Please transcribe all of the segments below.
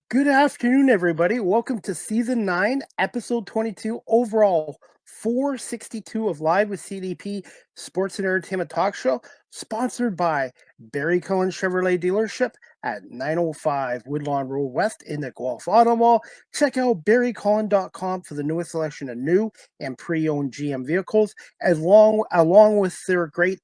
Good afternoon, everybody. Welcome to Season 9, Episode 22, overall 462 of Live with CDP Sports and Entertainment Talk Show, sponsored by Barry Cohen Chevrolet Dealership at 905 Woodlawn Road West in the Guelph Auto Mall. Check out barrycohen.com for the newest selection of new and pre-owned GM vehicles, along with their great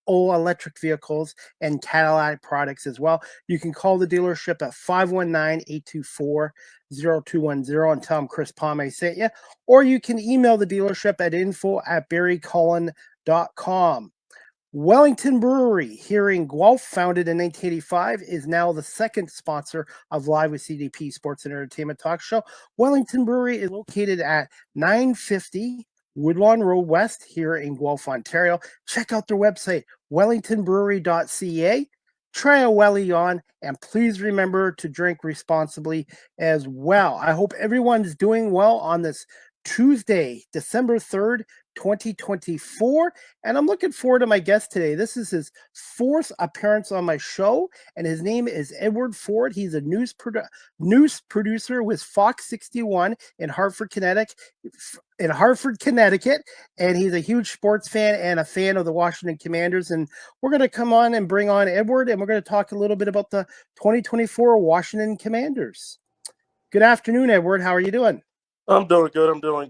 all electric vehicles and Cadillac products as well. You can call the dealership at 519-824-0210 and tell them Chris Pomay sent you, or you can email the dealership at info@barrycullen.com. Wellington Brewery here in Guelph, founded in 1985, is now the second sponsor of Live with CDP Sports and Entertainment Talk Show. Wellington Brewery is located at 950 Woodlawn Road West here in Guelph, Ontario. Check out their website, wellingtonbrewery.ca. Try a welly on, and please remember to drink responsibly as well. I hope everyone's doing well on this Tuesday, December 3rd, 2024. And I'm looking forward to my guest today. This is his fourth appearance on my show, and his name is Edward Ford. He's a news producer with Fox 61 in Hartford, Connecticut. And he's a huge sports fan and a fan of the Washington Commanders. And we're going to come on and bring on Edward, and we're going to talk a little bit about the 2024 Washington Commanders. Good afternoon, Edward. How are you doing? I'm doing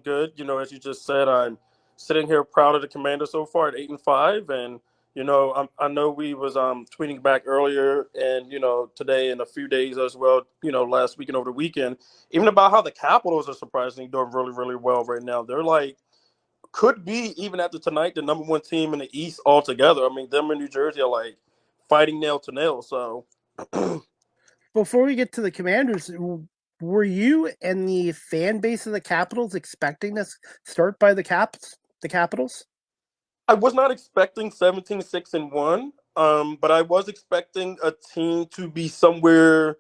good. As you just said, I'm sitting here proud of the Commanders so far at 8-5, and I know we was tweeting back earlier, and today and a few days as well. Last week and over the weekend, even about how the Capitals are surprisingly doing really, really well right now. They're like could be even after tonight the number one team in the East altogether. I mean, them in New Jersey are like fighting nail to nail. So. Before we get to the Commanders, were you and the fan base of the Capitals expecting this start by the Capitals? I was not expecting 17-6-1, but I was expecting a team to be somewhere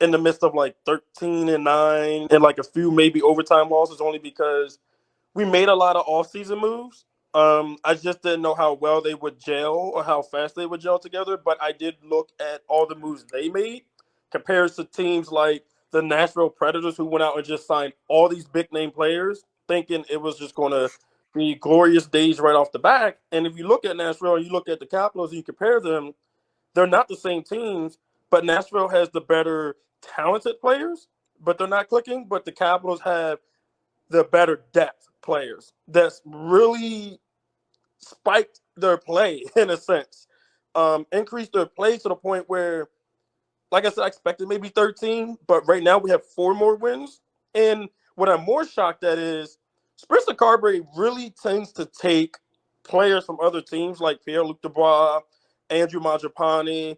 in the midst of like 13-9 and like a few maybe overtime losses, only because we made a lot of offseason moves. I just didn't know how well they would gel or how fast they would gel together. But I did look at all the moves they made compared to teams like the Nashville Predators, who went out and just signed all these big name players, thinking it was just going to be glorious days right off the bat. And if you look at Nashville and you look at the Capitals and you compare them, they're not the same teams, but Nashville has the better talented players, but they're not clicking. But the Capitals have the better depth players that's really spiked their play in a sense, increased their play to the point where, like I said, I expected maybe 13, but right now we have 4 more wins. And what I'm more shocked at is Spencer Carberry really tends to take players from other teams like Pierre-Luc Dubois, Andrew Mangiapane,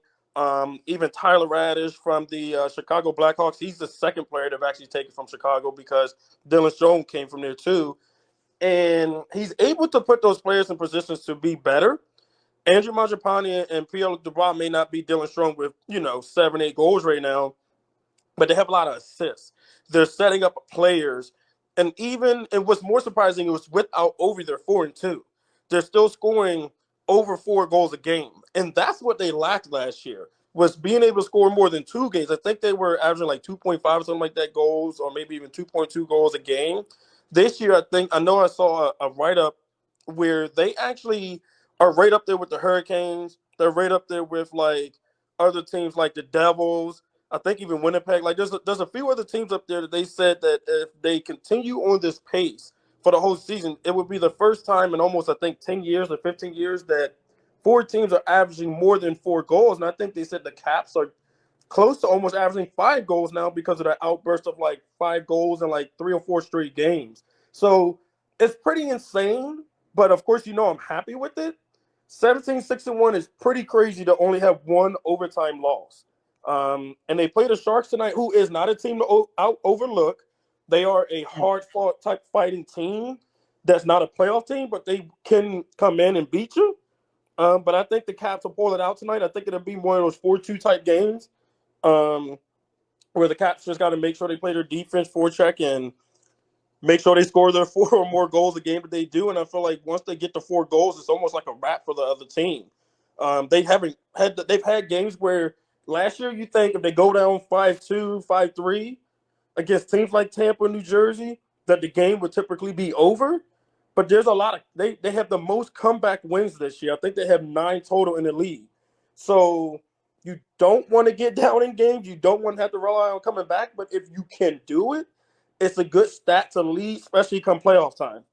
even Tyler Radish from the Chicago Blackhawks. He's the second player they've actually taken from Chicago because Dylan Strome came from there too. And he's able to put those players in positions to be better. Andrew Mangiapane and Pierre-Luc Dubois may not be Dylan Strome with, 7, 8 goals right now, but they have a lot of assists. They're setting up players. And what's more surprising, it was without over their 4-2. They're still scoring over 4 goals a game. And that's what they lacked last year, was being able to score more than 2 games. I think they were averaging like 2.5 or something like that goals, or maybe even 2.2 goals a game. This year, I know I saw a write-up where they actually are right up there with the Hurricanes. They're right up there with like other teams like the Devils. I think even Winnipeg. Like there's a few other teams up there that they said that if they continue on this pace for the whole season, it would be the first time in almost, I think, 10 years or 15 years that 4 teams are averaging more than 4 goals. And I think they said the Caps are close to almost averaging 5 goals now because of the outburst of like 5 goals in like 3 or 4 straight games. So it's pretty insane. But of course, I'm happy with it. 17-6-1 is pretty crazy to only have 1 overtime loss. And they play the Sharks tonight, who is not a team to overlook. They are a hard-fought type fighting team that's not a playoff team, but they can come in and beat you. But I think the Caps will pull it out tonight. I think it'll be one of those 4-2 type games where the Caps just got to make sure they play their defense, forecheck, and make sure they score their 4 or more goals a game that they do. And I feel like once they get to 4 goals, it's almost like a wrap for the other team. They've had games where Last year, you think if they go down 5-2, 5-3 against teams like Tampa and New Jersey, that the game would typically be over. But there's a lot of they have the most comeback wins this year. I think they have 9 total in the league. So you don't want to get down in games. You don't want to have to rely on coming back. But if you can do it, it's a good stat to lead, especially come playoff time.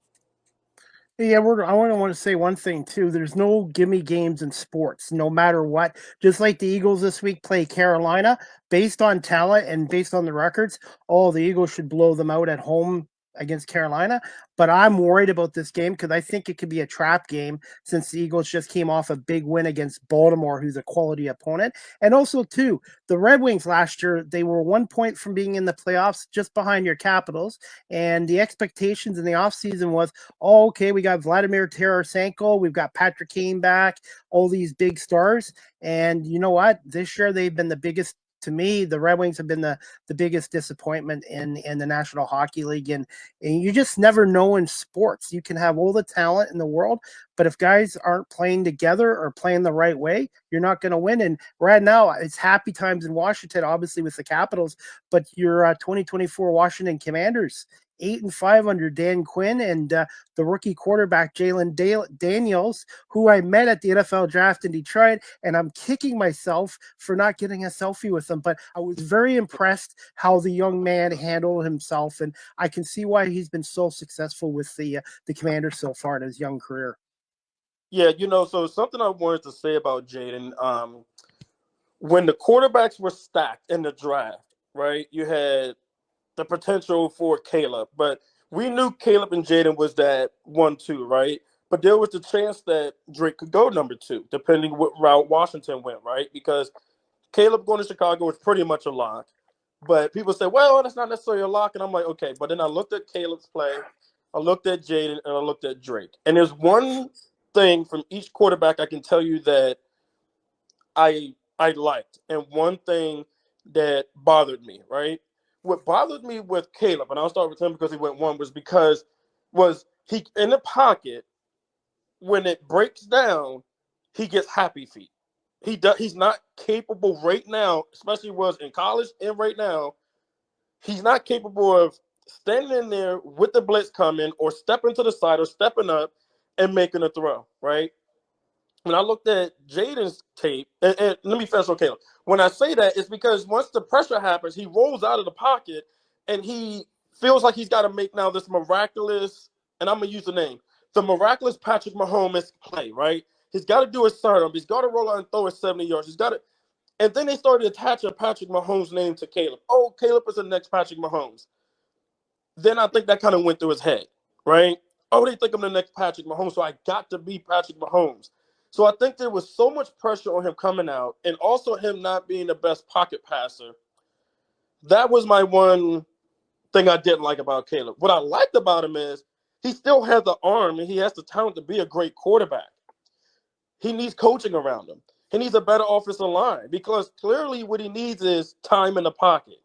Yeah, I want to say one thing too. There's no gimme games in sports, no matter what. Just like the Eagles this week play Carolina, based on talent and based on the records, the Eagles should blow them out at home against Carolina. But I'm worried about this game because I think it could be a trap game since the Eagles just came off a big win against Baltimore, who's a quality opponent. And also, too, the Red Wings last year, they were 1 point from being in the playoffs, just behind your Capitals. And the expectations in the offseason was, okay, we got Vladimir Tarasenko, we've got Patrick Kane back, all these big stars. And you know what? This year they've been the biggest. To me, the Red Wings have been the biggest disappointment in the National Hockey League. And you just never know in sports. You can have all the talent in the world, but if guys aren't playing together or playing the right way, you're not going to win. And right now, it's happy times in Washington, obviously with the Capitals, but your 2024 Washington Commanders, 8-5 under Dan Quinn and the rookie quarterback Jalen Daniels, who I met at the NFL draft in Detroit, and I'm kicking myself for not getting a selfie with him. But I was very impressed how the young man handled himself, and I can see why he's been so successful with the Commanders so far in his young career. Yeah, so something I wanted to say about Jaden. When the quarterbacks were stacked in the draft, right? You had the potential for Caleb, but we knew Caleb and Jaden was that 1-2, right? But there was the chance that Drake could go number 2, depending what route Washington went, right? Because Caleb going to Chicago was pretty much a lock. But people say, well, that's not necessarily a lock. And I'm like, okay. But then I looked at Caleb's play, I looked at Jaden, and I looked at Drake. And there's one thing from each quarterback I can tell you that I liked, and one thing that bothered me, right? What bothered me with Caleb, and I'll start with him because he went 1, was he in the pocket when it breaks down, he gets happy feet. He's not capable right now, especially was in college and right now. He's not capable of standing in there with the blitz coming or stepping to the side or stepping up and making a throw, right? When I looked at Jaden's tape, and let me finish on Caleb. When I say that, it's because once the pressure happens, he rolls out of the pocket and he feels like he's got to make now this miraculous, and I'm going to use the name, the miraculous Patrick Mahomes play, right? He's got to do his sidearm. He's got to roll out and throw it 70 yards. He's got to, and then they started attaching Patrick Mahomes' name to Caleb. Oh, Caleb is the next Patrick Mahomes. Then I think that kind of went through his head, right? Oh, they think I'm the next Patrick Mahomes, so I got to be Patrick Mahomes. So I think there was so much pressure on him coming out, and also him not being the best pocket passer. That was my one thing I didn't like about Caleb. What I liked about him is he still has the arm and he has the talent to be a great quarterback. He needs coaching around him. He needs a better offensive line because clearly what he needs is time in the pocket.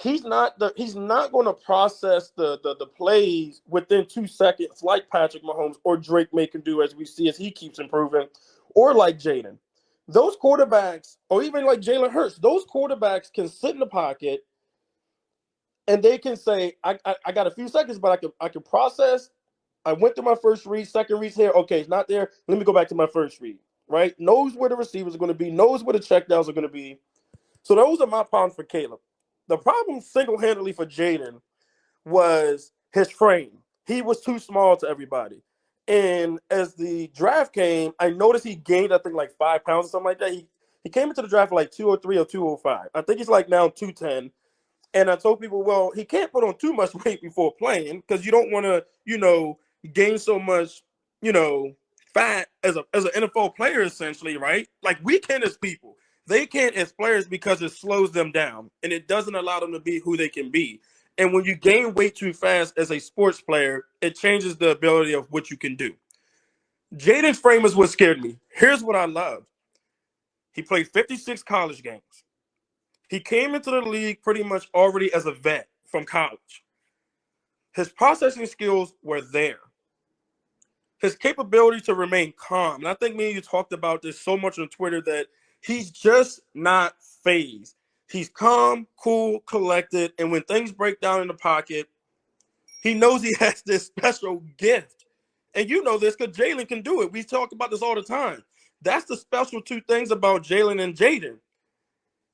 He's not going to process the plays within 2 seconds like Patrick Mahomes or Drake May can do as we see as he keeps improving, or like Jaden. Those quarterbacks, or even like Jalen Hurts, those quarterbacks can sit in the pocket and they can say, I got a few seconds, but I can process. I went through my first read, second read here. Okay, it's not there. Let me go back to my first read. Right? Knows where the receivers are going to be, knows where the checkdowns are going to be. So those are my problems for Caleb. The problem single-handedly for Jaden was his frame. He was too small to everybody. And as the draft came, I noticed he gained, I think, like 5 pounds or something like that. He came into the draft like 203 or 205. I think he's like now 210. And I told people, well, he can't put on too much weight before playing because you don't want to, gain so much, fat as an NFL player, essentially, right? Like we can as people. They can't as players because it slows them down and it doesn't allow them to be who they can be. And when you gain weight too fast as a sports player, it changes the ability of what you can do. Jaden's frame is what scared me. Here's what I loved. He played 56 college games. He came into the league pretty much already as a vet from college. His processing skills were there. His capability to remain calm. And I think me and you talked about this so much on Twitter that He's just not phased. He's calm, cool, collected, and when things break down in the pocket, he knows he has this special gift. And you know this because Jalen can do it. We talk about this all the time. That's the special two things about Jalen and Jaden.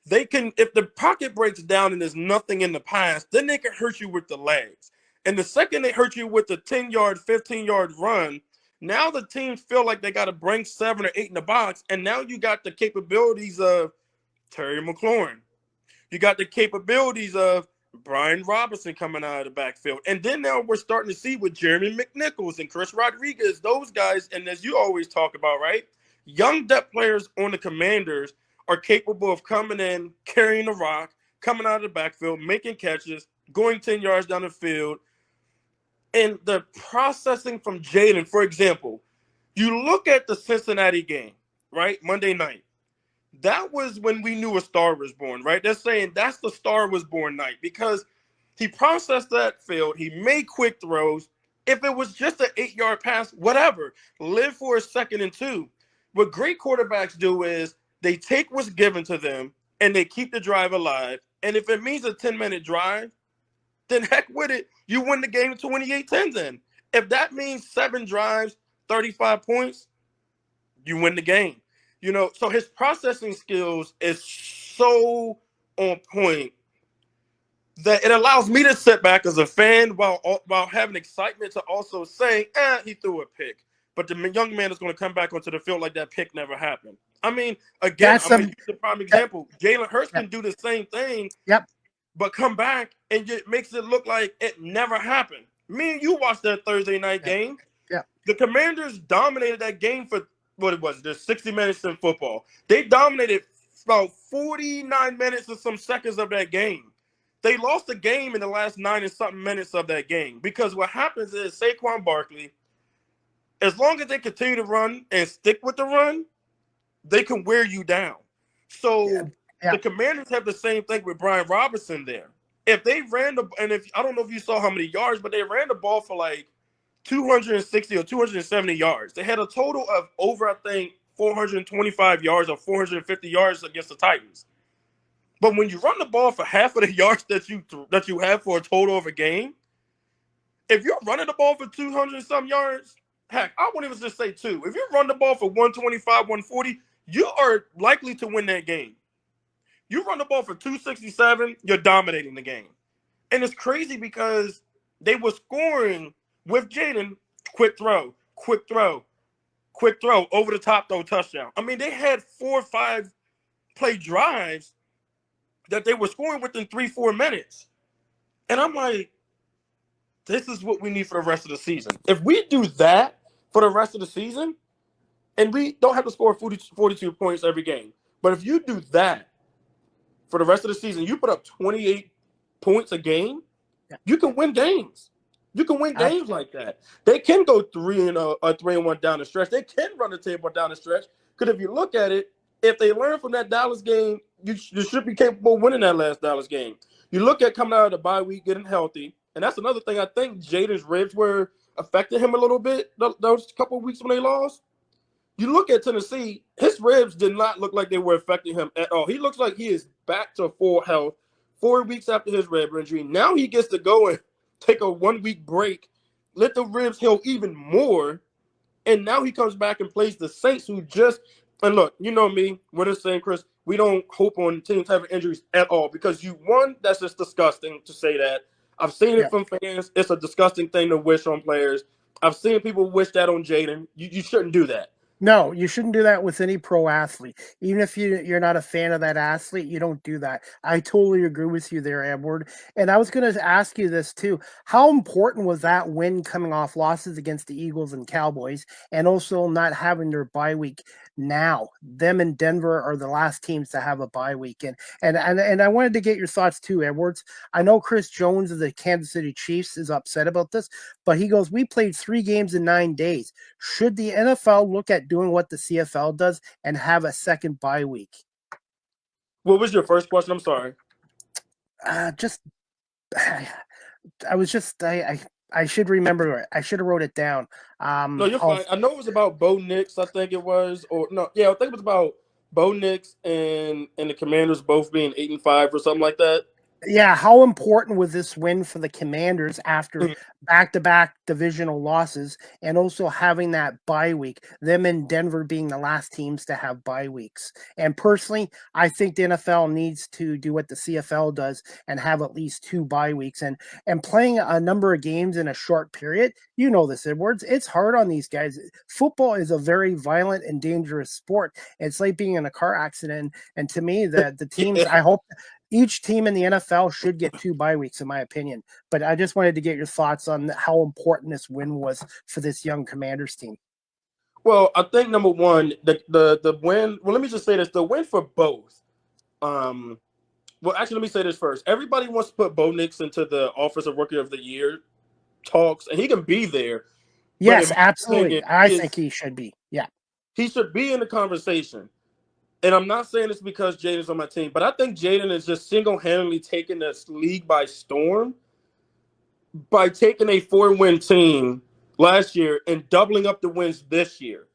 They can, if the pocket breaks down and there's nothing in the pass, then they can hurt you with the legs. And the second they hurt you with the 10-yard, 15-yard run, now the teams feel like they got to bring 7 or 8 in the box. And now you got the capabilities of Terry McLaurin. You got the capabilities of Brian Robinson coming out of the backfield. And then now we're starting to see with Jeremy McNichols and Chris Rodriguez, those guys, and as you always talk about, right? Young depth players on the Commanders are capable of coming in, carrying the rock, coming out of the backfield, making catches, going 10 yards down the field. And the processing from Jaden, for example, you look at the Cincinnati game, right? Monday night. That was when we knew a star was born, right? They're saying that's the star was born night because he processed that field. He made quick throws. If it was just an 8-yard pass, whatever, live for a 2nd and 2. What great quarterbacks do is they take what's given to them and they keep the drive alive. And if it means a 10-minute drive, then heck with it. You win the game 28-10 then. If that means 7 drives, 35 points, you win the game. You know, so his processing skills is so on point that it allows me to sit back as a fan while having excitement to also say, he threw a pick. But the young man is going to come back onto the field like that pick never happened. I mean, again, I'm going to use the prime example. Jalen Hurts can do the same thing, but come back and it makes it look like it never happened. Me and you watched that Thursday night game. The Commanders dominated that game for what it was. There's 60 minutes in football. They dominated about 49 minutes or some seconds of that game. They lost the game in the last 9 and something minutes of that game because what happens is Saquon Barkley, as long as they continue to run and stick with the run, they can wear you down. So the Commanders have the same thing with Brian Robinson there. If they ran I don't know if you saw how many yards, but they ran the ball for like 260 or 270 yards. They had a total of over, I think, 425 yards or 450 yards against the Titans. But when you run the ball for half of the yards that you have for a total of a game, if you're running the ball for 200 and some yards, heck, I wouldn't even just say 2. If you run the ball for 125, 140, you are likely to win that game. You run the ball for 267, you're dominating the game. And it's crazy because they were scoring with Jaden, quick throw, over the top throw, touchdown. I mean, they had 4 or 5 play drives that they were scoring within 3-4 minutes. And I'm like, this is what we need for the rest of the season. If we do that for the rest of the season, and we don't have to score 42 points every game, but if you do that for the rest of the season, you put up 28 points a game, you can win games. You can win games like that. They can go 3-1 down the stretch. They can run the table down the stretch. Because if you look at it, if they learn from that Dallas game, you should be capable of winning that last Dallas game. You look at coming out of the bye week, getting healthy, and that's another thing. I think Jaden's ribs were affecting him a little bit those couple of weeks when they lost. You look at Tennessee, his ribs did not look like they were affecting him at all. He looks like he is back to full health 4 weeks after his rib injury. Now he gets to go and take a 1-week break, let the ribs heal even more, and now he comes back and plays the Saints, who just – and look, you know me, we're the same, Chris. We don't hope on teams having injuries at all because that's just disgusting to say that. I've seen it from fans. It's a disgusting thing to wish on players. I've seen people wish that on Jaden. You shouldn't do that. No, you shouldn't do that with any pro athlete. Even if you're not a fan of that athlete, you don't do that. I totally agree with you there, Edward. And I was going to ask you this too. How important was that win coming off losses against the Eagles and Cowboys and also not having their bye week now? Them and Denver are the last teams to have a bye week. And I wanted to get your thoughts too, Edwards. I know Chris Jones of the Kansas City Chiefs is upset about this, but he goes, we played 3 games in 9 days. Should the NFL look at doing what the CFL does and have a second bye week? What was your first question? I'm sorry. I should remember it. I should have wrote it down. No, you're fine. I know it was about Bo Nix, I think it was. Or no, yeah, I think it was about Bo Nix and the Commanders both being 8-5 or something like that. Yeah, how important was this win for the Commanders after Mhm. back-to-back divisional losses and also having that bye week? Them and Denver being the last teams to have bye weeks. And personally, I think the NFL needs to do what the CFL does and have at least two bye weeks. And playing a number of games in a short period, you know this, Edwards. It's hard on these guys. Football is a very violent and dangerous sport. It's like being in a car accident. And to me, the teams, Yeah. I hope each team in the NFL should get two bye weeks, in my opinion. But I just wanted to get your thoughts on how important this win was for this young Commanders team. Well, I think number one, the win. Well, let me just say this: the win for both. Um, well, actually, let me say this first. Everybody wants to put Bo Nix into the Offensive Rookie of the Year talks, and he can be there. But in Yes, my opinion, absolutely. I think he should be. Yeah. he should be in the conversation. And I'm not saying this because Jaden's on my team, but I think Jaden is just single-handedly taking this league by storm by taking a 4-win team last year and doubling up the wins this year.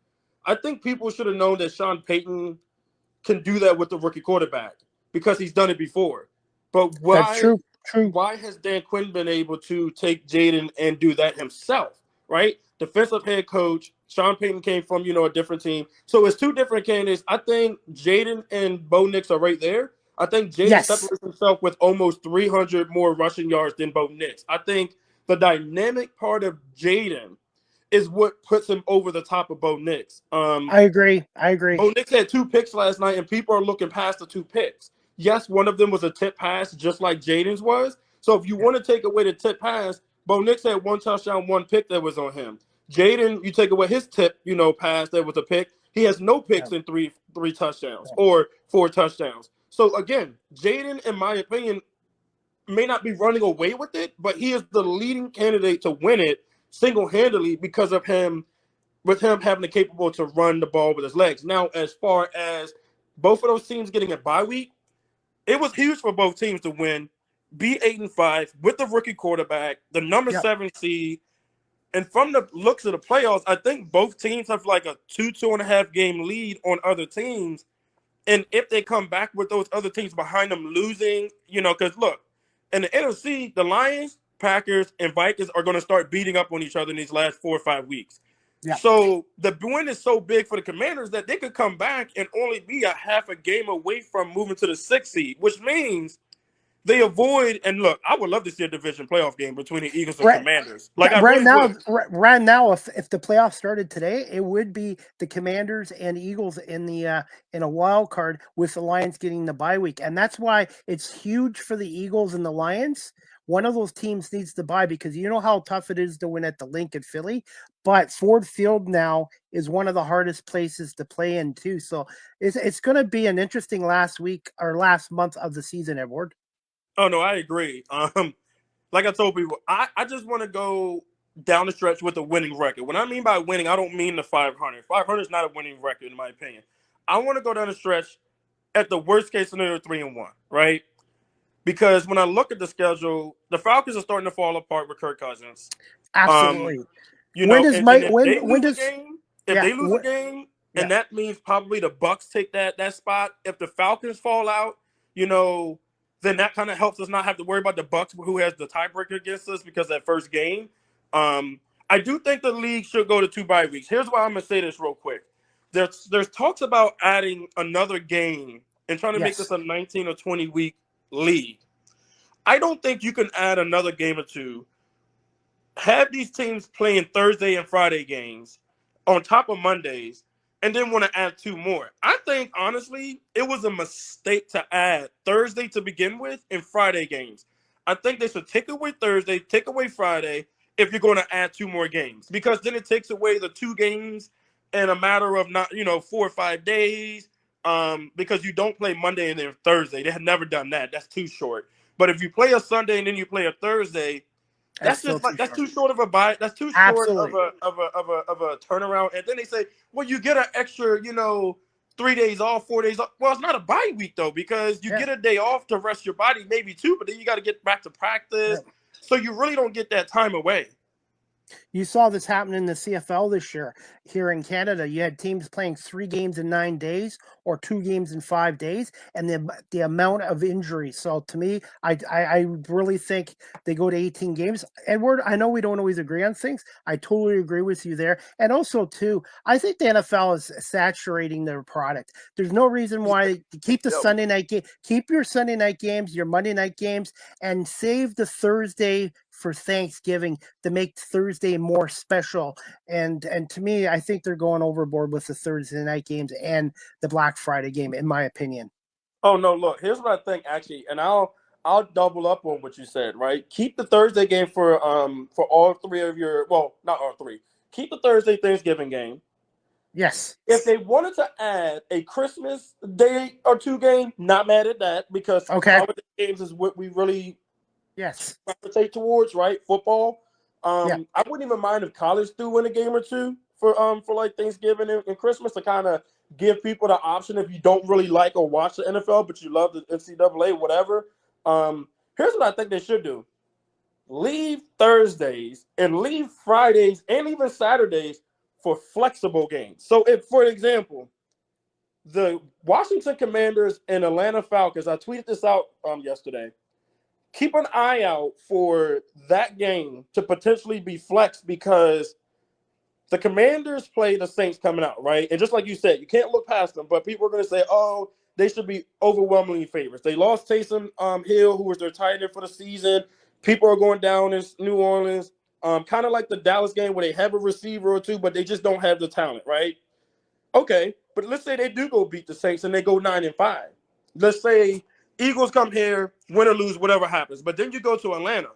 I think people should have known that Sean Payton can do that with the rookie quarterback because he's done it before. But That's why true. True. why has Dan Quinn been able to take Jaden and do that himself? Right? Defensive head coach. Sean Payton came from, a different team. So it's two different candidates. I think Jaden and Bo Nix are right there. I think Jaden Yes, separates himself with almost 300 more rushing yards than Bo Nix. I think the dynamic part of Jaden is what puts him over the top of Bo Nix. I agree. I agree. Bo Nix had 2 picks last night, and people are looking past the 2 picks. Yes, one of them was a tip pass, just like Jaden's was. So if you Yeah, want to take away the tip pass, Bo Nix had 1 touchdown, 1 pick that was on him. Jaden, you take away his tip, pass that was a pick. He has no yeah, picks in three touchdowns yeah. or 4 touchdowns. So again, Jaden, in my opinion, may not be running away with it, but he is the leading candidate to win it single-handedly because of him with him having the capable to run the ball with his legs. Now, as far as both of those teams getting a bye week, it was huge for both teams to win, be 8-5 with the rookie quarterback, the number Yep. 7 seed. And from the looks of the playoffs, I think both teams have like a 2.5 game lead on other teams. And if they come back with those other teams behind them losing, because look, in the NFC, the Lions, Packers, and Vikings are going to start beating up on each other in these last 4 or 5 weeks. Yep. So the win is so big for the Commanders that they could come back and only be a half a game away from moving to the 6th seed, which means they avoid. And look, I would love to see a division playoff game between the Eagles and Right. Commanders. Like I Right really now, would. right now, if the playoffs started today, it would be the Commanders and Eagles in a wild card with the Lions getting the bye week, and that's why it's huge for the Eagles and the Lions. One of those teams needs to bye because you know how tough it is to win at the Link at Philly, but Ford Field now is one of the hardest places to play in too. So it's going to be an interesting last week or last month of the season, Edward. Oh no, I agree. Like I told people, I just want to go down the stretch with a winning record. When I mean by winning, I don't mean the 500. 500 is not a winning record in my opinion. I want to go down the stretch at the worst case scenario 3-1, right? Because when I look at the schedule, the Falcons are starting to fall apart with Kirk Cousins. Um, Absolutely. When does and Mike? if they When lose a does? game, if Yeah. they lose a game, Yeah. and that means probably the Bucks take that spot. If the Falcons fall out, you know, then that kind of helps us not have to worry about the Bucks, who has the tiebreaker against us because that first game. Um, I do think the league should go to 2 bye weeks. Here's why I'm gonna say this real quick. There's talks about adding another game and trying to make this Yes. a 19 or 20 week league. I don't think you can add another game or two, have these teams playing Thursday and Friday games on top of Mondays, and then want to add 2 more. I think honestly, it was a mistake to add Thursday to begin with and Friday games. I think they should take away Thursday, take away Friday if you're going to add 2 more games, because then it takes away the 2 games in a matter of not 4 or 5 days. Because you don't play Monday and then Thursday. They have never done that. That's too short. But if you play a Sunday and then you play a Thursday, It's that's still just like too that's short. too short of a buy. That's too short of Absolutely. a turnaround. And then they say, well, you get an extra, 3 days off, 4 days off. Well, it's not a bye week though, because you Yeah. get a day off to rest your body, maybe two, but then you got to get back to Yeah. practice. So you really don't get that time away. You saw this happen in the CFL this year. Here in Canada, you had teams playing 3 games in 9 days or 2 games in 5 days, and the amount of injuries. So to me, I really think they go to 18 games. Edward, I know we don't always agree on things. I totally agree with you there. And also too, I think the NFL is saturating their product. There's no reason why to keep the Yep. Sunday night game, keep your Sunday night games, your Monday night games, and save the Thursday for Thanksgiving to make Thursday more special. And to me, I think they're going overboard with the Thursday night games and the Black Friday game, in my opinion. Oh no, look, here's what I think actually, and I'll double up on what you said, right? Keep the Thursday game for all three of your, well, not all three. Keep the Thursday Thanksgiving game. Yes. If they wanted to add a Christmas day or two game, not mad at that because Okay. holiday games is what we really Yes. gravitate towards, right? Football. Yeah. I wouldn't even mind if college threw in a game or two for like Thanksgiving and Christmas to kind of give people the option if you don't really like or watch the NFL, but you love the NCAA, whatever. Here's what I think they should do: leave Thursdays and leave Fridays and even Saturdays for flexible games. So, if, for example, the Washington Commanders and Atlanta Falcons, I tweeted this out yesterday. Keep an eye out for that game to potentially be flexed because the Commanders play the Saints coming out, right? And just like you said, you can't look past them, but people are going to say, oh, they should be overwhelmingly favorites. They lost Taysom Hill, who was their tight end for the season. People are going down in New Orleans, kind of like the Dallas game where they have a receiver or two, but they just don't have the talent, right? Okay, but let's say they do go beat the Saints and they go 9-5. Let's say Eagles come here, win or lose, whatever happens. But then you go to Atlanta.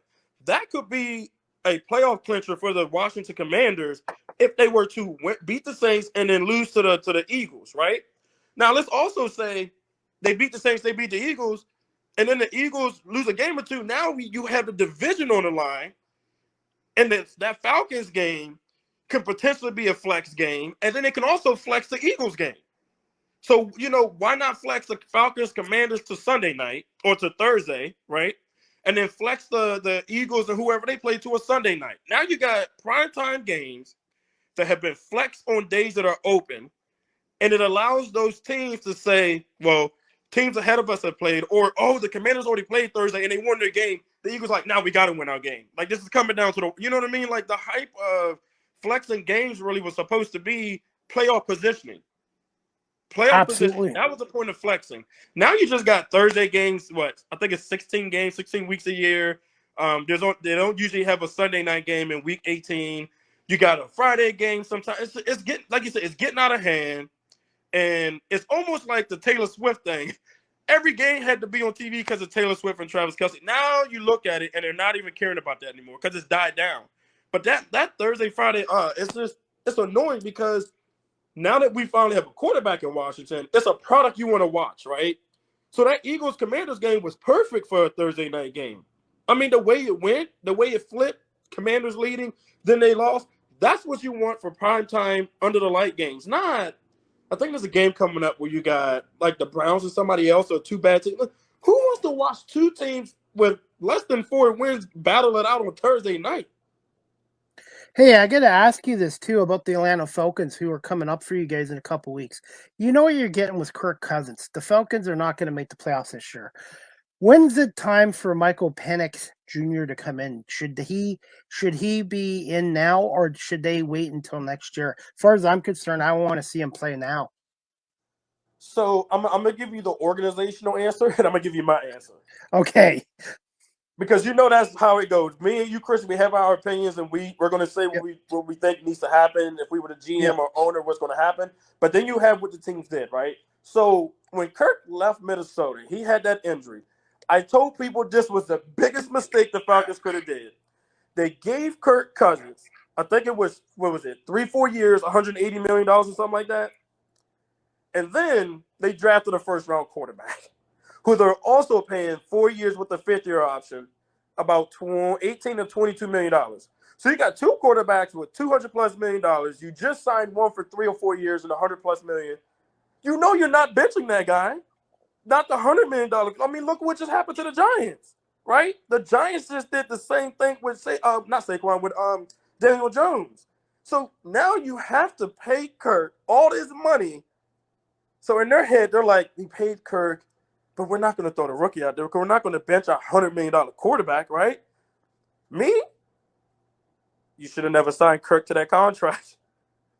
That could be a playoff clincher for the Washington Commanders if they were to beat the Saints and then lose to the Eagles, right? Now let's also say they beat the Saints, they beat the Eagles, and then the Eagles lose a game or two. Now you have the division on the line, and that Falcons game could potentially be a flex game, and then it can also flex the Eagles game. So, why not flex the Falcons Commanders to Sunday night or to Thursday, right? And then flex the Eagles and whoever they play to a Sunday night. Now you got primetime games that have been flexed on days that are open, and it allows those teams to say, well, teams ahead of us have played, or, oh, the Commanders already played Thursday and they won their game. The Eagles like, now we got to win our game. Like, this is coming down to you know what I mean? Like, the hype of flexing games really was supposed to be playoff positioning. Playoff positioning. Absolutely. That was the point of flexing. Now you just got Thursday games. What I think it's 16 games, 16 weeks a year. They don't usually have a Sunday night game in week 18. You got a Friday game sometimes. It's getting, like you said, it's getting out of hand, and it's almost like the Taylor Swift thing. Every game had to be on TV because of Taylor Swift and Travis Kelce. Now you look at it, and they're not even caring about that anymore because it's died down. But that Thursday, Friday, it's annoying because now that we finally have a quarterback in Washington, it's a product you want to watch, right? So that Eagles Commanders game was perfect for a Thursday night game. I mean, the way it went, the way it flipped, Commanders leading, then they lost. That's what you want for primetime under the light games. Not, I think there's a game coming up where you got like the Browns and somebody else or two bad teams. Who wants to watch two teams with less than 4 wins battle it out on Thursday night? Hey, I got to ask you this too about the Atlanta Falcons, who are coming up for you guys in a couple weeks. You know what you're getting with Kirk Cousins. The Falcons are not going to make the playoffs this year. When's it time for Michael Penix Jr. to come in? Should he be in now, or should they wait until next year? As far as I'm concerned, I want to see him play now. So I'm gonna give you the organizational answer, and I'm gonna give you my answer. Okay. Because that's how it goes. Me and you, Chris, we have our opinions, and we're going to say Yep. what we think needs to happen. If we were the GM Yep. or owner, what's going to happen. But then you have what the teams did, right? So when Kirk left Minnesota, he had that injury. I told people this was the biggest mistake the Falcons could have did. They gave Kirk Cousins, I think it was, what was it, 3-4 years, $180 million or something like that. And then they drafted a first-round quarterback, who they're also paying 4 years with the fifth-year option, about $18 to $22 million. So you got two quarterbacks with $200+ million. You just signed one for 3 or 4 years and $100+ million. You know you're not benching that guy. Not the $100 million. I mean, look what just happened to the Giants, right? The Giants just did the same thing with not Saquon, with Daniel Jones. So now you have to pay Kirk all this money. So in their head, they're like, we paid Kirk, but we're not going to throw the rookie out there. We're not going to bench a $100 million quarterback, right? Me? You should have never signed Kirk to that contract.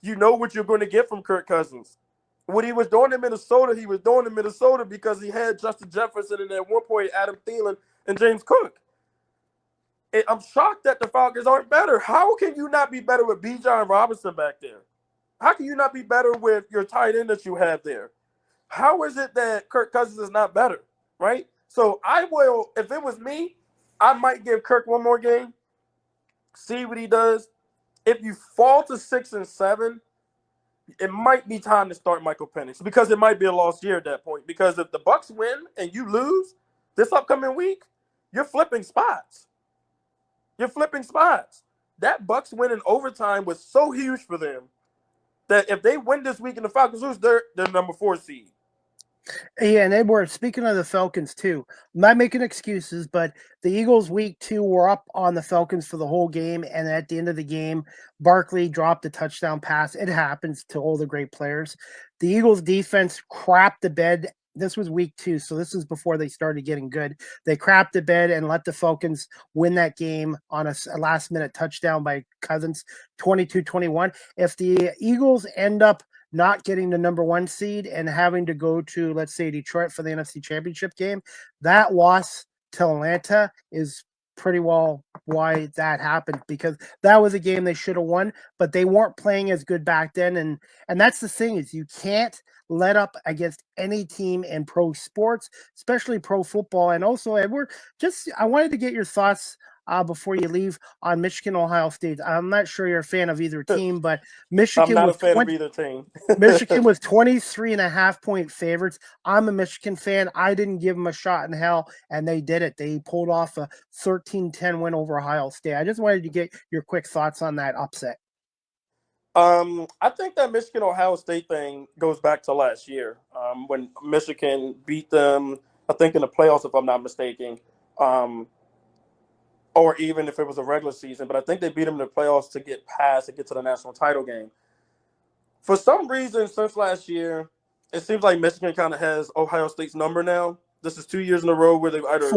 You know what you're going to get from Kirk Cousins. What he was doing in Minnesota, he was doing in Minnesota because he had Justin Jefferson and at one point Adam Thielen and James Cook. And I'm shocked that the Falcons aren't better. How can you not be better with Bijan Robinson back there? How can you not be better with your tight end that you have there? How is it that Kirk Cousins is not better, right? So I will, if it was me, I might give Kirk one more game, see what he does. If you fall to 6-7, it might be time to start Michael Penix because it might be a lost year at that point. Because if the Bucs win and you lose this upcoming week, you're flipping spots. You're flipping spots. That Bucs win in overtime was so huge for them that if they win this week and the Falcons lose, they're number 4 seed. Yeah, and Edward, speaking of the Falcons too, I'm not making excuses, but the Eagles week 2 were up on the Falcons for the whole game, and at the end of the game, Barkley dropped a touchdown pass. It happens to all the great players. The Eagles defense crapped the bed. This was week 2, so this is before they started getting good. They crapped the bed and let the Falcons win that game on a last-minute touchdown by Cousins, 22-21. If the Eagles end up not getting the number 1 seed and having to go to, let's say, Detroit for the NFC Championship game, that loss to Atlanta is pretty well why that happened, because that was a game they should have won, but they weren't playing as good back then. And that's the thing, is you can't let up against any team in pro sports, especially pro football. And also, Edward, I wanted to get your thoughts before you leave on Michigan, Ohio State. I'm not sure you're a fan of either team, but I'm Michigan not a was fan of either team. Michigan was 23.5-point favorites. I'm a Michigan fan. I didn't give them a shot in hell, and they did it. They pulled off a 13-10 win over Ohio State. I just wanted to get your quick thoughts on that upset. I think that Michigan-Ohio State thing goes back to last year when Michigan beat them, I think, in the playoffs, if I'm not mistaken, or even if it was a regular season. But I think they beat them in the playoffs to get past, to get to the national title game. For some reason, since last year, it seems like Michigan kind of has Ohio State's number now. This is 2 years in a row where they've either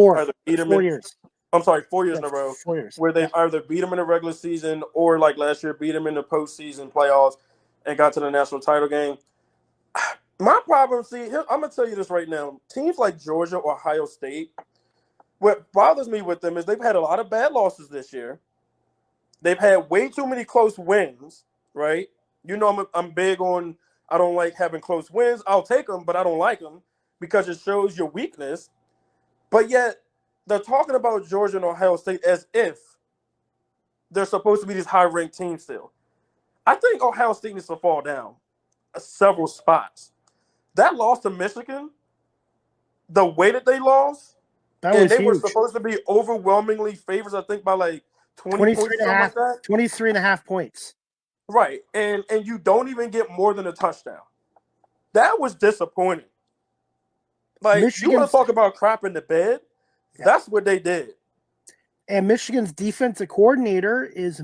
beat them 4 years. I'm sorry, 4 years Yeah, in a row 4 years. where they've either beat them in the regular season or, like last year, beat them in the postseason playoffs and got to the national title game. My problem, I'm going to tell you this right now. Teams like Georgia, Ohio State, what bothers me with them is they've had a lot of bad losses this year. They've had way too many close wins, right? You know, I'm big on, I don't like having close wins. I'll take them, but I don't like them because it shows your weakness. But yet, they're talking about Georgia and Ohio State as if they're supposed to be these high-ranked teams still. I think Ohio State needs to fall down several spots. That loss to Michigan, the way that they lost, and they huge. were supposed to be overwhelmingly favorites, I think, by like 20 points, something like that. 23.5 points. Right, and you don't even get more than a touchdown. That was disappointing. Like, you want to talk about crap in the bed? Yeah. That's what they did. And Michigan's defensive coordinator is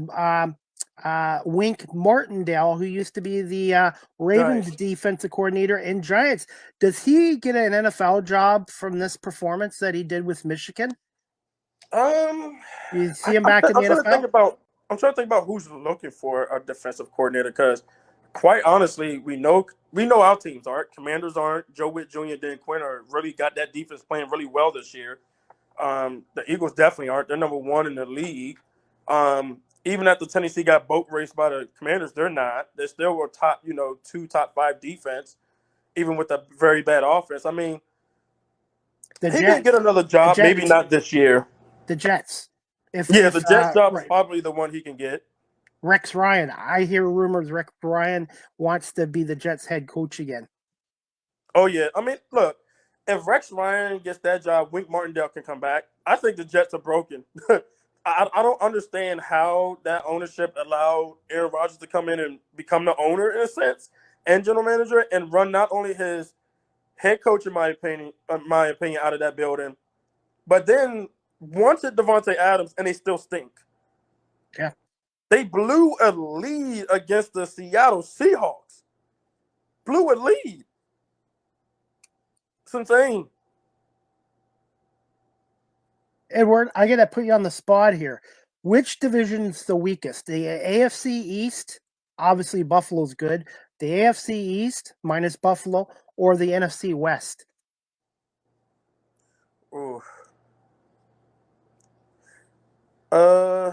Wink Martindale, who used to be the Ravens defensive coordinator and Giants. Does he get an NFL job from this performance that he did with Michigan? You see him back in the NFL? I'm trying to think about who's looking for a defensive coordinator, because quite honestly, we know our teams aren't. Commanders aren't. Joe Witt Jr. and Dan Quinn are really got that defense playing really well this year. The Eagles definitely aren't. They're number 1 in the league. Even after Tennessee got boat raced by the Commanders, they're not. They're still a top, 2 top 5 defense, even with a very bad offense. I mean, he can get another job, maybe not this year. The Jets. The Jets job is probably the one he can get. Rex Ryan. I hear rumors Rex Ryan wants to be the Jets head coach again. Oh, yeah. I mean, look, if Rex Ryan gets that job, Wink Martindale can come back. I think the Jets are broken. I don't understand how that ownership allowed Aaron Rodgers to come in and become the owner, in a sense, and general manager, and run not only his head coach, in my opinion, out of that building, but then wanted Devontae Adams, and they still stink. Yeah. They blew a lead against the Seattle Seahawks. Blew a lead. It's insane. Edward, I got to put you on the spot here. Which division's the weakest? The AFC East, obviously Buffalo's good. The AFC East minus Buffalo, or the NFC West? Ooh. Uh,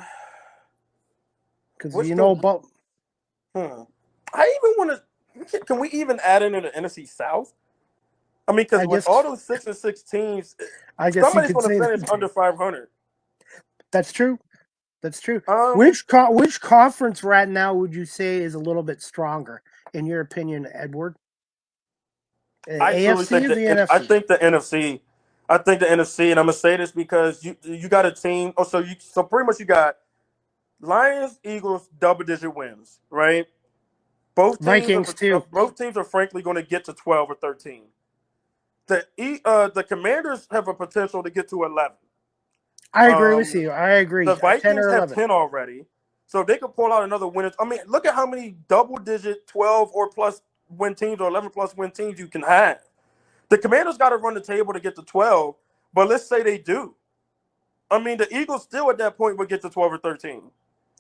Because what's you the? know, but I even want to. Can we even add in the NFC South? I mean, because I with guess all those 6-6 teams, I guess you somebody's could going to say finish that. under 500. That's true. That's true. Um, Which conference right now would you say is a little bit stronger in your opinion, Edward? I truly AFC think or the that I NFC? think the NFC. I think the NFC, and I'm gonna say this because you got a team. Oh, so pretty much you got Lions, Eagles, double digit wins, right? Vikings too. Both teams are frankly going to get to 12 or 13. The Commanders have a potential to get to 11. I agree with Um, you. I the agree. 10 Vikings or have 11. 10 already, so if they could pull out another win. I mean, look at how many double digit 12 or plus win teams or 11 plus win teams you can have. The Commanders got to run the table to get to 12, but let's say they do. I mean, the Eagles still at that point would get to 12 or 13.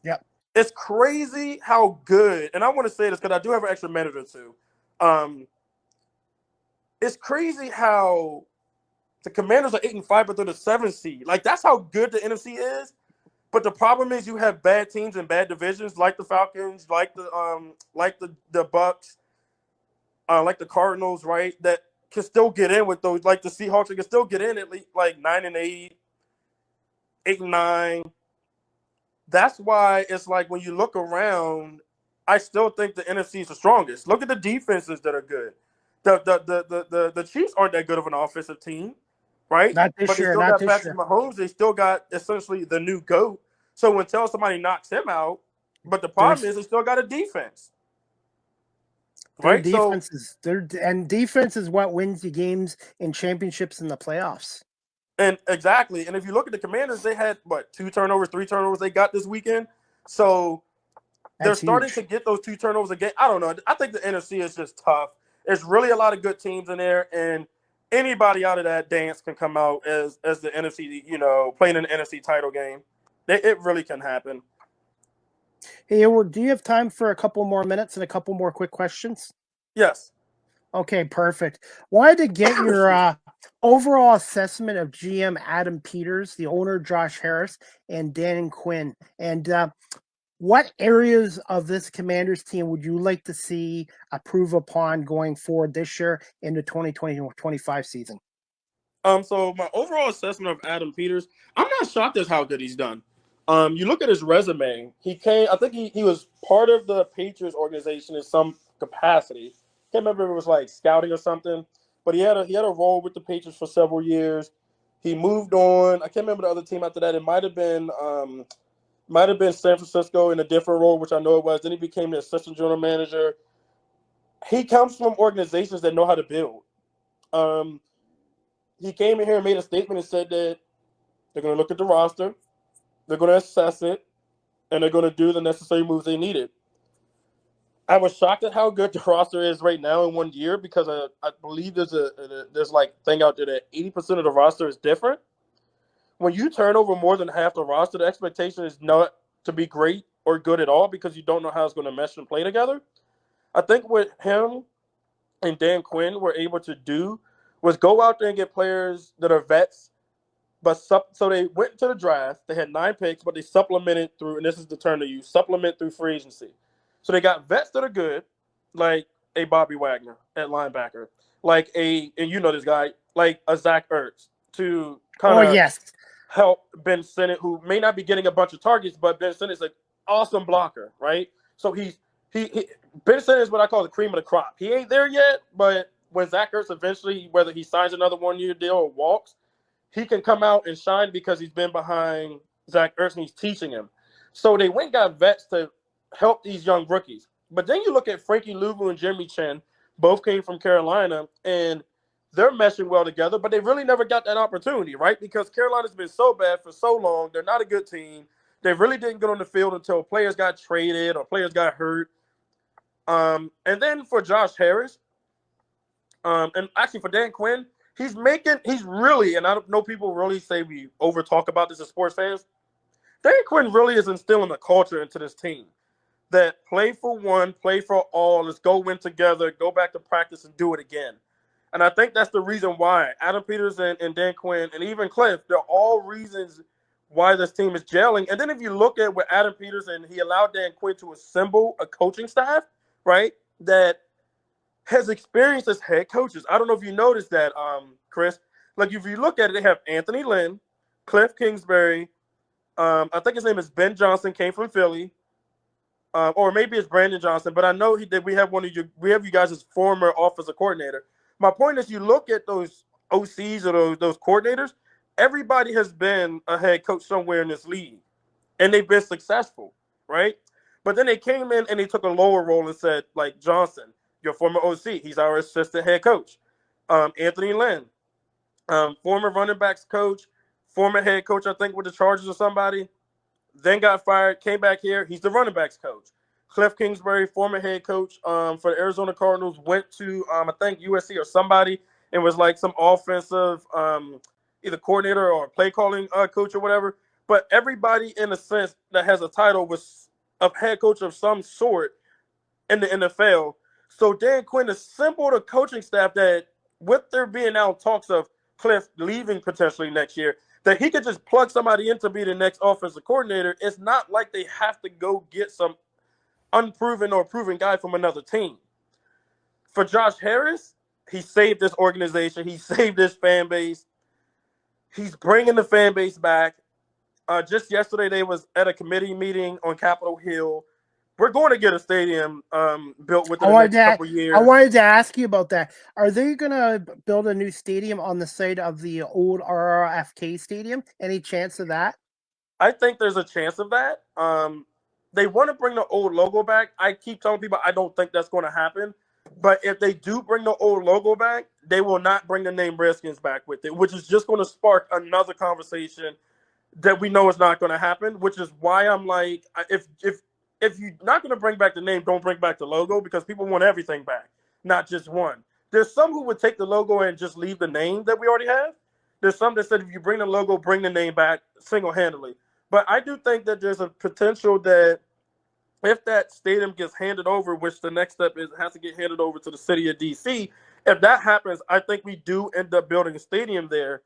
Yep. It's crazy how good, and I want to say this because I do have an extra minute or two. Um, it's crazy how the Commanders are 8-5, but they're the 7th seed. Like, that's how good the NFC is. But the problem is you have bad teams in bad divisions, like the Falcons, like the Bucks, like the Cardinals, right? That can still get in with those, like the Seahawks, they can still get in at least like 9-8, 8-9. That's why it's like when you look around, I still think the NFC is the strongest. Look at the defenses that are good. The Chiefs aren't that good of an offensive team, right? Not But this they year. still Not got this Patrick year. Mahomes. They still got essentially the new GOAT. So until somebody knocks him out, but the problem There's is they still got a defense, their right? So defenses. And defense is what wins you games in championships in the playoffs. and exactly. And if you look at the Commanders, they had what 2 turnovers, 3 turnovers they got this weekend. So they're That's starting huge. to get those 2 turnovers again. I don't know. I think the NFC is just tough. There's really a lot of good teams in there, and anybody out of that dance can come out as the NFC, playing in the NFC title game. It really can happen. Hey, Edward, do you have time for a couple more minutes and a couple more quick questions? Yes. Okay, perfect. Wanted to get your Excuse me. overall assessment of GM Adam Peters, the owner Josh Harris, and Dan Quinn. And what areas of this Commanders team would you like to see improve upon going forward this year into 2020-25 season? So my overall assessment of Adam Peters, I'm not shocked at how good he's done. You look at his resume. I think he was part of the Patriots organization in some capacity. Can't remember if it was like scouting or something, but he had a role with the Patriots for several years. He moved on. I can't remember the other team after that. It might have been San Francisco in a different role, which I know it was. Then he became the assistant general manager. He comes from organizations that know how to build. Um, he came in here and made a statement and said that they're going to look at the roster, they're going to assess it, and they're going to do the necessary moves they needed. I was shocked at how good the roster is right now in 1 year because I believe there's like thing out there that 80% of the roster is different. When you turn over more than half the roster, the expectation is not to be great or good at all because you don't know how it's going to mesh and play together. I think what him and Dan Quinn were able to do was go out there and get players that are vets. But so they went to the draft. They had 9 picks, but they supplemented through, and this is the term they use, supplement through free agency. So they got vets that are good, like a Bobby Wagner at linebacker, and you know this guy, like a Zach Ertz, to kind Oh, of yes. help Ben Sinnott, who may not be getting a bunch of targets, but Ben Sinnott's an awesome blocker, right? So he Ben Sinnott is what I call the cream of the crop. He ain't there yet, but when Zach Ertz eventually, whether he signs another 1 year deal or walks, he can come out and shine because he's been behind Zach Ertz and he's teaching him. So they went and got vets to help these young rookies. But then you look at Frankie Louvu and Jimmy Chen, both came from Carolina, and they're meshing well together, but they really never got that opportunity, right? Because Carolina's been so bad for so long. They're not a good team. They really didn't get on the field until players got traded or players got hurt. And then for Josh Harris, and actually for Dan Quinn, he's really, and I don't know people really say we over talk about this as sports fans. Dan Quinn really is instilling a culture into this team that play for one, play for all. Let's go win together, go back to practice and do it again. And I think that's the reason why Adam Peters and Dan Quinn and even Cliff, they're all reasons why this team is gelling. And then if you look at what Adam Peters and he allowed Dan Quinn to assemble a coaching staff, right, that has experience as head coaches. I don't know if you noticed that, Chris. Like if you look at it, they have Anthony Lynn, Cliff Kingsbury. I think his name is Ben Johnson, came from Philly, or maybe it's Brandon Johnson. But I know he did. We have we have you guys as former offensive coordinator. My point is, you look at those OCs or those coordinators. Everybody has been a head coach somewhere in this league, and they've been successful, right? But then they came in and they took a lower role and said, like Johnson, your former OC, he's our assistant head coach. Anthony Lynn, former running backs coach, former head coach, I think, with the Chargers or somebody, then got fired, came back here. He's the running backs coach. Cliff Kingsbury, former head coach for the Arizona Cardinals, went to, I think, USC or somebody and was like some offensive either coordinator or play calling coach or whatever. But everybody, in a sense, that has a title was a head coach of some sort in the NFL. So Dan Quinn assembled a coaching staff that, with there being now talks of Cliff leaving potentially next year, that he could just plug somebody in to be the next offensive coordinator. It's not like they have to go get some unproven or proven guy from another team. For Josh Harris, he saved this organization. He saved this fan base. He's bringing the fan base back. Just yesterday, they was at a committee meeting on Capitol Hill. We're going to get a stadium built within the next couple years. I wanted to ask you about that. Are they going to build a new stadium on the site of the old RRFK stadium? Any chance of that? I think there's a chance of that. They want to bring the old logo back. I keep telling people I don't think that's going to happen. But if they do bring the old logo back, they will not bring the name Redskins back with it, which is just going to spark another conversation that we know is not going to happen, which is why I'm like, if you're not going to bring back the name, don't bring back the logo, because people want everything back, not just one. There's some who would take the logo and just leave the name that we already have. There's some that said if you bring the logo, bring the name back single-handedly. But I do think that there's a potential that if that stadium gets handed over, which the next step is has to get handed over to the city of D.C., if that happens, I think we do end up building a stadium there.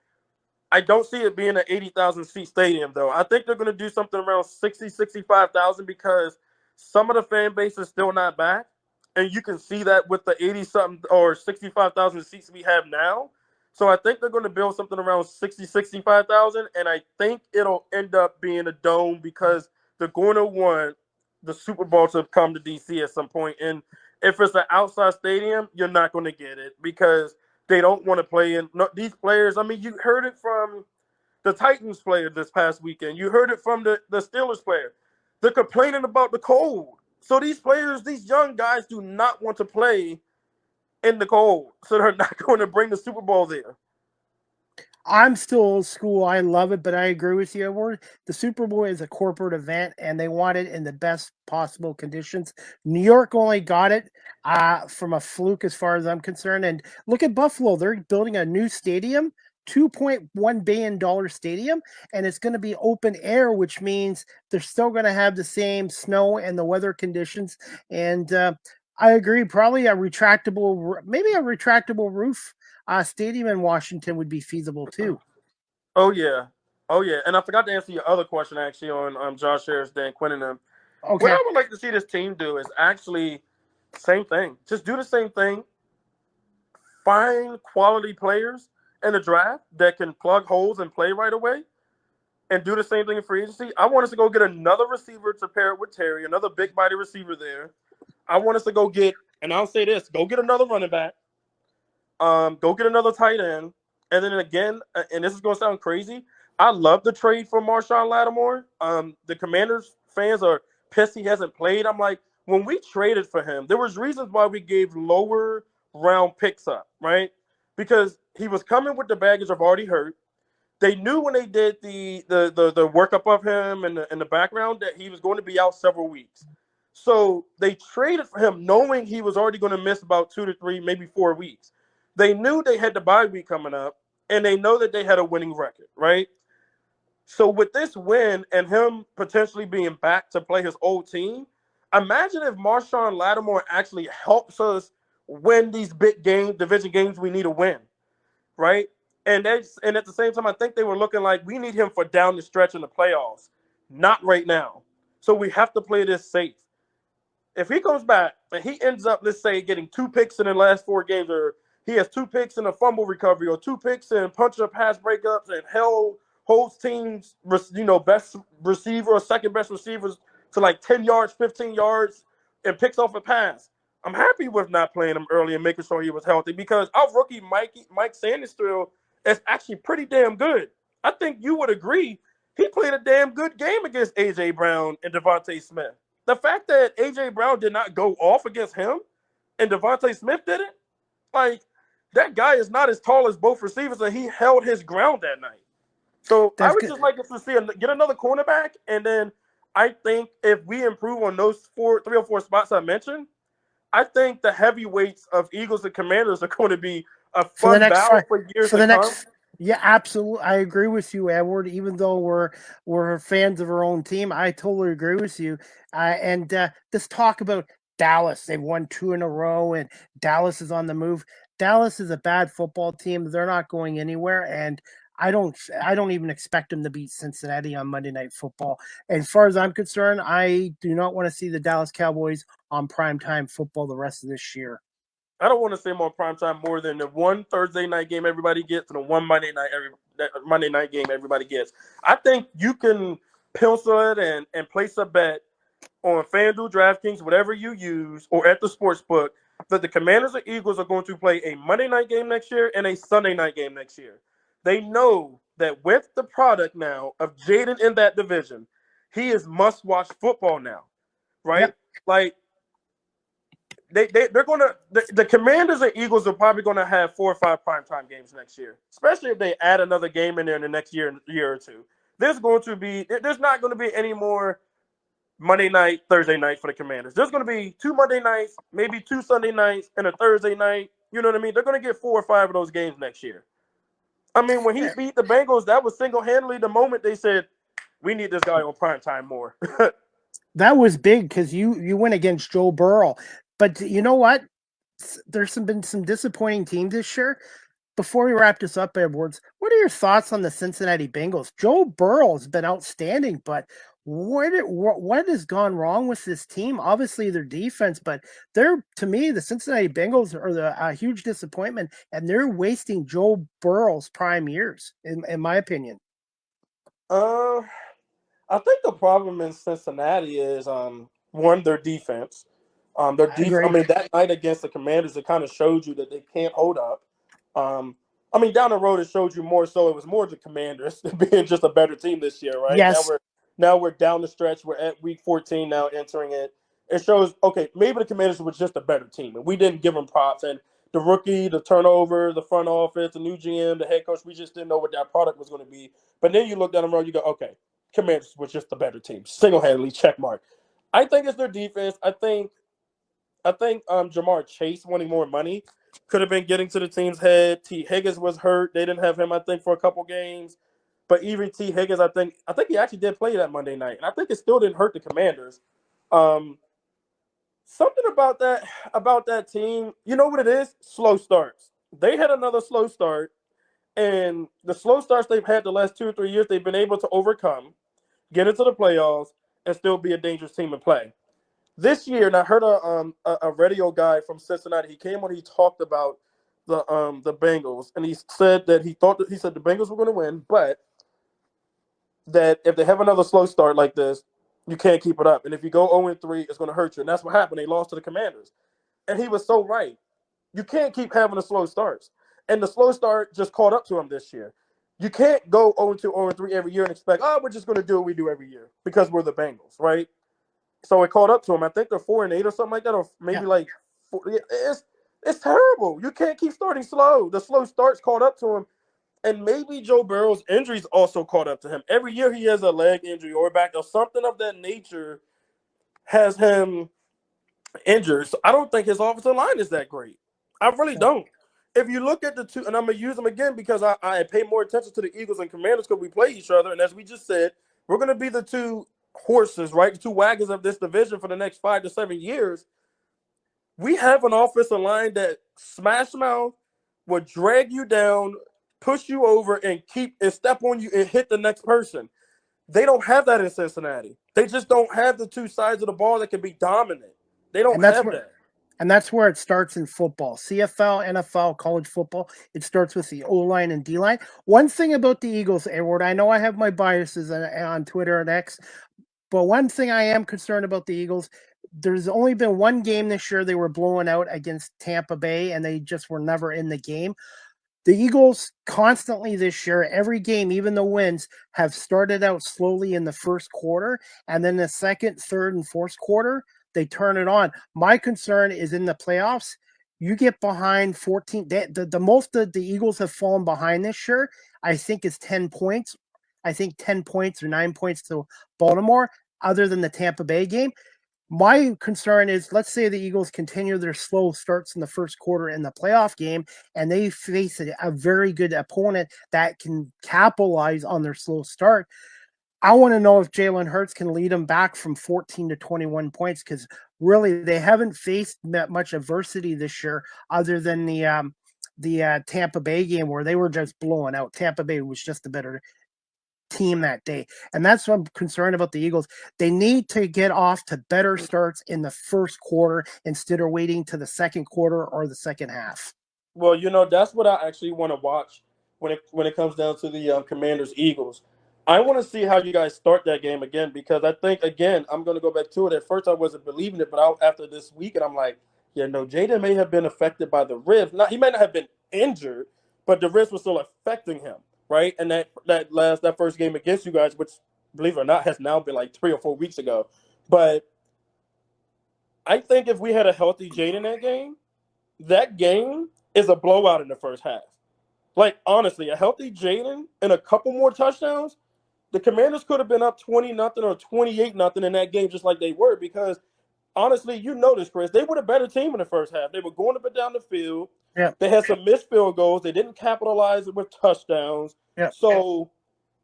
I don't see it being an 80,000 seat stadium, though. I think they're going to do something around 60, 65,000 because some of the fan base is still not back. And you can see that with the 80 something or 65,000 seats we have now. So I think they're going to build something around 60, 65,000. And I think it'll end up being a dome because they're going to want the Super Bowl to come to DC at some point. And if it's an outside stadium, you're not going to get it because they don't want to play in these players. I mean, you heard it from the Titans player this past weekend. You heard it from the Steelers player. They're complaining about the cold. So these players, these young guys do not want to play in the cold. So they're not going to bring the Super Bowl there. I'm still old school. I love it, but I agree with you. The Super Bowl is a corporate event, and they want it in the best possible conditions. New York only got it from a fluke, as far as I'm concerned. And look at Buffalo; they're building a new stadium, $2.1 billion stadium, and it's going to be open air, which means they're still going to have the same snow and the weather conditions. And I agree, probably maybe a retractable roof stadium in Washington would be feasible too. Oh yeah, and I forgot to answer your other question actually on Josh Harris, Dan Quinn, and them. Okay. What I would like to see this team do is actually same thing. Just do the same thing. Find quality players in the draft that can plug holes and play right away, and do the same thing in free agency. I want us to go get another receiver to pair it with Terry, another big body receiver there. I want us to go get, and I'll say this: go get another running back. Go get another tight end. And then again, and this is going to sound crazy, I love the trade for Marshawn Lattimore. The Commanders fans are pissed he hasn't played. I'm like, when we traded for him, there was reasons why we gave lower round picks up, right? Because he was coming with the baggage of already hurt. They knew when they did the workup of him in the background that he was going to be out several weeks. So they traded for him knowing he was already going to miss about 2 to 3, maybe 4 weeks. They knew they had the bye week coming up, and they know that they had a winning record, right? So with this win and him potentially being back to play his old team, imagine if Marshawn Lattimore actually helps us win these big game division games we need to win, right? And at the same time, I think they were looking like we need him for down the stretch in the playoffs, not right now. So we have to play this safe. If he comes back and he ends up, let's say, getting 2 picks in the last 4 games, or he has 2 picks in a fumble recovery, or 2 picks in punch or pass breakups, and holds teams, best receiver or second best receivers to like 10 yards, 15 yards, and picks off a pass. I'm happy with not playing him early and making sure he was healthy because our rookie Mike Sanders is actually pretty damn good. I think you would agree he played a damn good game against A.J. Brown and Devontae Smith. The fact that A.J. Brown did not go off against him and Devontae Smith didn't, like, that guy is not as tall as both receivers, and he held his ground that night. So I That's would good. just like to see get another cornerback, and then I think if we improve on those 3 or 4 spots I mentioned, I think the heavyweights of Eagles and Commanders are going to be a For the fun next battle for years for to the come. next yeah, absolutely. I agree with you, Edward. Even though we're fans of our own team, I totally agree with you. And this talk about Dallas, they've won 2 in a row, and Dallas is on the move. Dallas is a bad football team. They're not going anywhere, and I don't even expect them to beat Cincinnati on Monday Night Football. As far as I'm concerned, I do not want to see the Dallas Cowboys on primetime football the rest of this year. I don't want to say more prime time more than the one Thursday night game everybody gets and the one Monday night game everybody gets. I think you can pencil it and place a bet on FanDuel, DraftKings, whatever you use, or at the sports book, that the Commanders and Eagles are going to play a Monday night game next year and a Sunday night game next year. They know that with the product now of Jaden in that division, he is must-watch football now, right? Yep. Like they're gonna the Commanders and Eagles are probably gonna have 4 or 5 primetime games next year, especially if they add another game in there in the next year or two. There's not going to be any more Monday night, Thursday night for the Commanders. There's going to be 2 Monday nights, maybe 2 Sunday nights, and a Thursday night. You know what I mean? They're going to get 4 or 5 of those games next year. I mean, when he beat the Bengals, that was single-handedly the moment they said, we need this guy on prime time more. That was big because you went against Joe Burrow. But you know what? There's been some disappointing teams this year. Before we wrap this up, Edwards, what are your thoughts on the Cincinnati Bengals? Joe Burrow has been outstanding, but what has gone wrong with this team? Obviously, their defense, but they're to me the Cincinnati Bengals are a huge disappointment, and they're wasting Joe Burrow's prime years, in my opinion. uh, I think the problem in Cincinnati is one, their defense. I I agree. mean, that night against the Commanders, it kind of showed you that they can't hold up. Um, I mean, down the road, it showed you more so it was more the Commanders being just a better team this year, right? Yes. Now we're down the stretch. We're at week 14 now, entering it. It shows okay, maybe the Commanders was just a better team, and we didn't give them props. And the rookie, the turnover, the front office, the new GM, the head coach, we just didn't know what that product was going to be. But then you look down the road, you go, okay, Commanders was just a better team, single-handedly check mark. I think it's their defense. I think Jamar Chase wanting more money could have been getting to the team's head. T. Higgins was hurt. They didn't have him, I think, for a couple games. But even T. Higgins, I think he actually did play that Monday night, and I think it still didn't hurt the Commanders. Um, Something about that team, you know what it is? Slow starts. They had another slow start, and the slow starts they've had the last 2 or 3 years, they've been able to overcome, get into the playoffs, and still be a dangerous team to play this year. And I heard a radio guy from Cincinnati. He came on. He talked about the Bengals, and he said that he said the Bengals were going to win, but that if they have another slow start like this, you can't keep it up. And if you go 0-3, it's going to hurt you. And that's what happened. They lost to the Commanders, and he was so right. You can't keep having the slow starts, and the slow start just caught up to him this year. You can't go 0-2, 0-3 every year and expect, oh, we're just going to do what we do every year because we're the Bengals, right? So it caught up to him. I think they're 4-8 or something like that, or Yeah. maybe like it's terrible. You can't keep starting slow. The slow starts caught up to him, And maybe Joe Burrow's injuries also caught up to him. Every year he has a leg injury or back or something of that nature has him injured. So I don't think his offensive line is that great. I really don't. If you look at the two, and I'm gonna use them again because I pay more attention to the Eagles and Commanders because we play each other, and as we just said, we're gonna be the two horses, right? The two wagons of this division for the next 5 to 7 years. We have an offensive line that smash mouth will drag you down, push you over, and keep and step on you and hit the next person. They don't have that in Cincinnati. They just don't have the two sides of the ball that can be dominant. They don't And that's have where that. and that's where it starts in football. CFL, NFL, college football, it starts with the O-line and D-line. One thing about the Eagles, Edward, I know I have my biases on Twitter and X, but one thing I am concerned about the Eagles, there's only been one game this year they were blowing out against Tampa Bay, and they just were never in the game. The Eagles constantly this year, every game, even the wins, have started out slowly in the first quarter, and then the second, third, and fourth quarter, they turn it on. My concern is in the playoffs. You get behind 14. The most that the Eagles have fallen behind this year, I think, is 10 points. I think 10 points or 9 points to Baltimore, other than the Tampa Bay game. My concern is, let's say the Eagles continue their slow starts in the first quarter in the playoff game, and they face a very good opponent that can capitalize on their slow start. I want to know if Jalen Hurts can lead them back from 14 to 21 points, because really they haven't faced that much adversity this year, other than the Tampa Bay game where they were just blowing out. Tampa Bay was just a better team that day. And that's what I'm concerned about the Eagles. They need to get off to better starts in the first quarter instead of waiting to the second quarter or the second half. Well, that's what I actually want to watch when it comes down to the Commanders Eagles. I want to see how you guys start that game again because I think again I'm going to go back to it. At first, I wasn't believing it, but after this week, and I'm like, yeah, no, Jaden may have been affected by the ribs. Not he may not have been injured, but the ribs were still affecting him, right? And that first game against you guys, which believe it or not, has now been like 3 or 4 weeks ago. But I think if we had a healthy Jaden that game is a blowout in the first half. Like, honestly, a healthy Jaden and a couple more touchdowns, the Commanders could have been up 20-0 or 28-0 in that game just like they were because, honestly, you know this, Chris. They were the better team in the first half. They were going up and down the field. Yeah. They had some missed field goals. They didn't capitalize it with touchdowns. Yeah. So,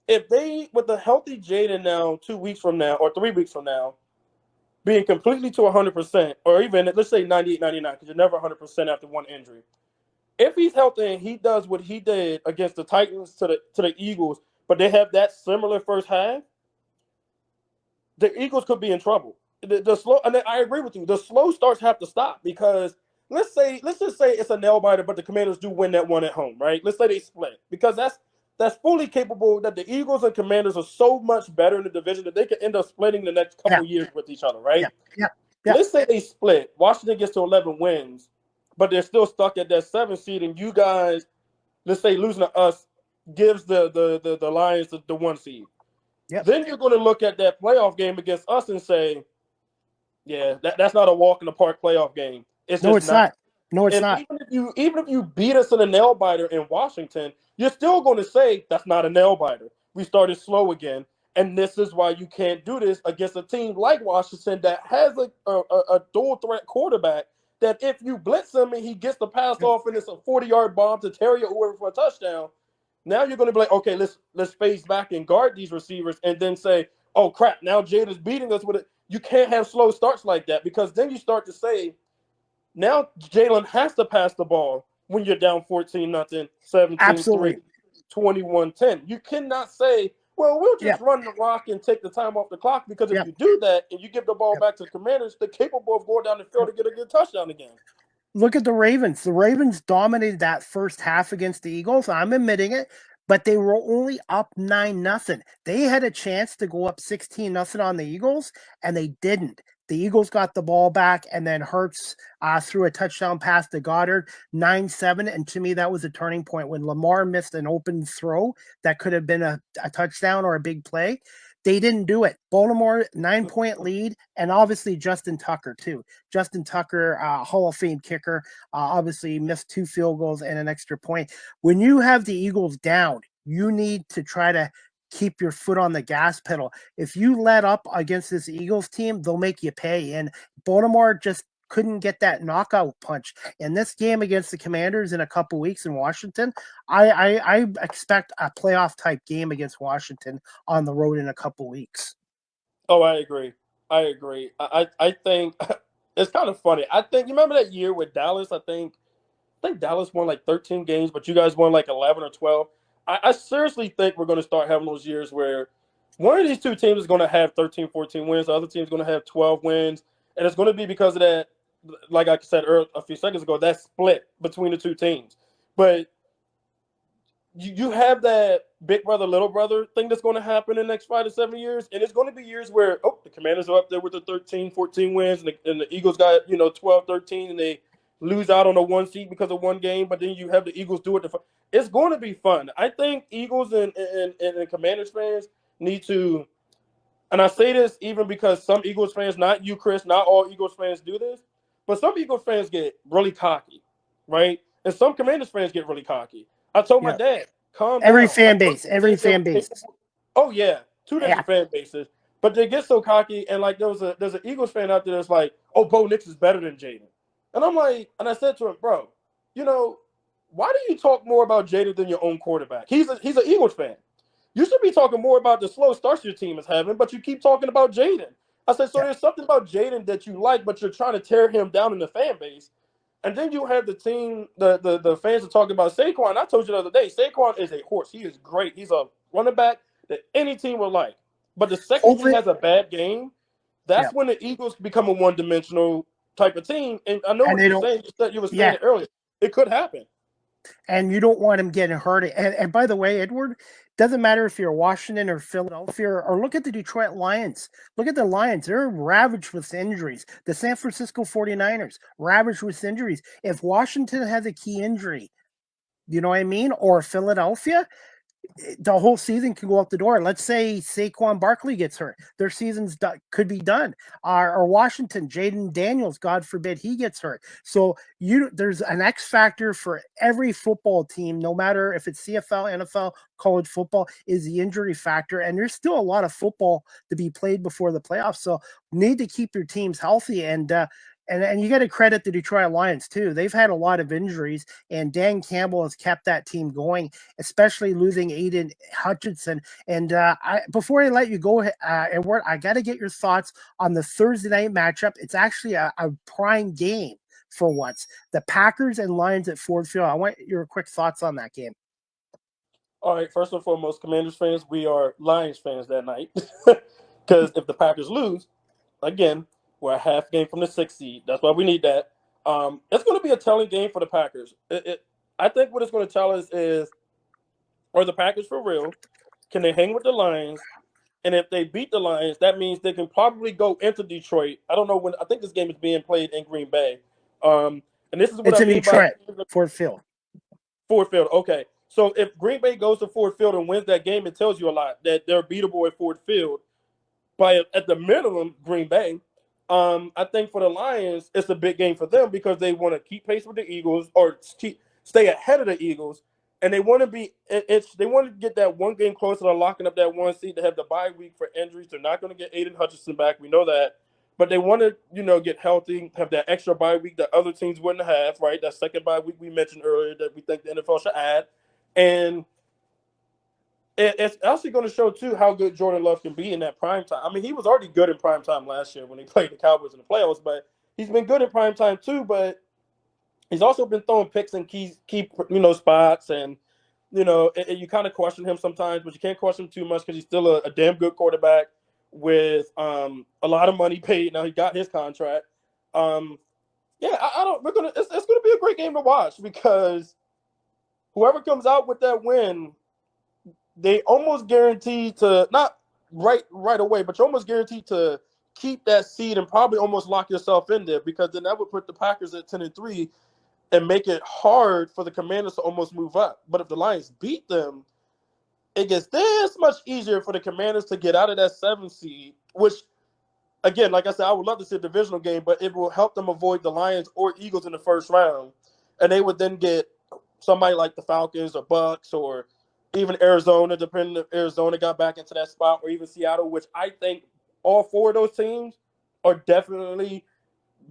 if they, with a healthy Jaden now, 2 weeks from now or 3 weeks from now, being completely to 100%, or even, let's say 98, 99, because you're never 100% after one injury. If he's healthy and he does what he did against the Titans to the Eagles, but they have that similar first half, the Eagles could be in trouble. The slow, and I agree with you. The slow starts have to stop because let's just say it's a nail biter, but the Commanders do win that one at home, right? Let's say they split because that's fully capable that the Eagles and Commanders are so much better in the division that they could end up splitting the next couple years with each other, right? Yeah. Let's say they split. Washington gets to 11 wins, but they're still stuck at that 7th seed, and you guys, let's say losing to us, gives the Lions the 1 seed. Yep. Then you're going to look at that playoff game against us and say, yeah, that's not a walk in the park playoff game. It's not. No, it's and not. Even if you beat us in a nail biter in Washington, you're still going to say that's not a nail biter. We started slow again, and this is why you can't do this against a team like Washington that has a dual threat quarterback. That if you blitz him and he gets the pass off and it's a 40-yard bomb to Terry or whoever for a touchdown, now you're going to be like, okay, let's phase back and guard these receivers, and then say, oh crap, now Jaden's beating us with it. You can't have slow starts like that because then you start to say, now Jalen has to pass the ball when you're down 14-0, 17-3, 21-10. You cannot say, well, we'll just run the rock and take the time off the clock because if you do that and you give the ball back to the Commanders, they're capable of going down the field to get a good touchdown again. Look at the Ravens. The Ravens dominated that first half against the Eagles. I'm admitting it, but they were only up 9-0. They had a chance to go up 16-0 on the Eagles, and they didn't. The Eagles got the ball back, and then Hurts threw a touchdown pass to Goddard, 9-7. And to me, that was a turning point when Lamar missed an open throw that could have been a touchdown or a big play. They didn't do it. Baltimore 9-point lead, and obviously Justin Tucker too. Justin Tucker, Hall of Fame kicker, obviously missed 2 field goals and an extra point. When you have the Eagles down, you need to try to keep your foot on the gas pedal. If you let up against this Eagles team, they'll make you pay. And Baltimore just couldn't get that knockout punch. In this game against the Commanders in a couple weeks in Washington, I expect a playoff type game against Washington on the road in a couple weeks. Oh, I agree. I think it's kind of funny. I think you remember that year with Dallas. I think Dallas won like 13 games, but you guys won like 11 or 12. I seriously think we're going to start having those years where one of these two teams is going to have 13, 14 wins. The other team is going to have 12 wins. And it's going to be because of that, like I said a few seconds ago, that split between the two teams. But you have that big brother, little brother thing that's going to happen in the next 5 to 7 years. And it's going to be years where, the Commanders are up there with the 13, 14 wins, and the Eagles got, 12, 13, and they lose out on a 1 seed because of one game. But then you have the Eagles do it. It's going to be fun. I think Eagles and Commanders fans need to, and I say this even because some Eagles fans, not you, Chris, not all Eagles fans do this, but some Eagles fans get really cocky, right? And some Commanders fans get really cocky. I told my dad, calm Every down. fan base, every fan base. Oh yeah, two different fan bases, but they get so cocky. And like there's an Eagles fan out there that's like, oh, Bo Nix is better than Jaden, and I'm like, and I said to him, bro, why do you talk more about Jaden than your own quarterback? He's an Eagles fan. You should be talking more about the slow starts your team is having, but you keep talking about Jaden. I said, so there's something about Jaden that you like, but you're trying to tear him down in the fan base. And then you have the team, the fans are talking about Saquon. I told you the other day, Saquon is a horse. He is great. He's a running back that any team would like. But the second he has a bad game, that's when the Eagles become a one-dimensional type of team. And I know what you're saying. You were saying it earlier. It could happen. And you don't want him getting hurt. And by the way, Edward, doesn't matter if you're Washington or Philadelphia or look at the Detroit Lions. Look at the Lions. They're ravaged with injuries. The San Francisco 49ers, ravaged with injuries. If Washington has a key injury, you know what I mean? Or Philadelphia, the whole season can go out the door. Let's say Saquon Barkley gets hurt. Their season's could be done. Or Washington, Jaden Daniels, God forbid he gets hurt. So there's an X factor for every football team, no matter if it's CFL, NFL, college football, is the injury factor. And there's still a lot of football to be played before the playoffs. So need to keep your teams healthy. And you got to credit the Detroit Lions too. They've had a lot of injuries, and Dan Campbell has kept that team going, especially losing Aiden Hutchinson. And before I let you go, Edward, I got to get your thoughts on the Thursday night matchup. It's actually a prime game for once. The Packers and Lions at Ford Field. I want your quick thoughts on that game. All right, first and foremost, Commanders fans, we are Lions fans that night. Because if the Packers lose, again, we're a half game from the 6th seed. That's why we need that. It's going to be a telling game for the Packers. I think what it's going to tell us is, are the Packers for real? Can they hang with the Lions? And if they beat the Lions, that means they can probably go into Detroit. I don't know when. I think this game is being played in Green Bay. And this is what it's I in mean Detroit, by Ford Field. Ford Field. Okay. So if Green Bay goes to Ford Field and wins that game, it tells you a lot that they're beatable at Ford Field. But at the minimum, Green Bay. I think for the Lions, it's a big game for them because they want to keep pace with the Eagles or stay ahead of the Eagles, and they want to they want to get that one game closer to locking up that 1 seed to have the bye week for injuries. They're not going to get Aiden Hutchinson back. We know that, but they want to get healthy, have that extra bye week that other teams wouldn't have. Right, that second bye week we mentioned earlier that we think the NFL should add, and it's actually going to show, too, how good Jordan Love can be in that prime time. I mean, he was already good in prime time last year when he played the Cowboys in the playoffs, but he's been good in prime time, too. But he's also been throwing picks in key spots. And, you kind of question him sometimes, but you can't question him too much because he's still a damn good quarterback with a lot of money paid. Now he got his contract. It's going to be a great game to watch because whoever comes out with that win, they almost guaranteed to not right away, but you're almost guaranteed to keep that seed and probably almost lock yourself in there because then that would put the Packers at 10-3 and make it hard for the Commanders to almost move up. But if the Lions beat them, it gets this much easier for the Commanders to get out of that 7 seed, which again, like I said, I would love to see a divisional game, but it will help them avoid the Lions or Eagles in the first round, and they would then get somebody like the Falcons or Bucks or even Arizona, depending if Arizona got back into that spot, or even Seattle, which I think all 4 of those teams are definitely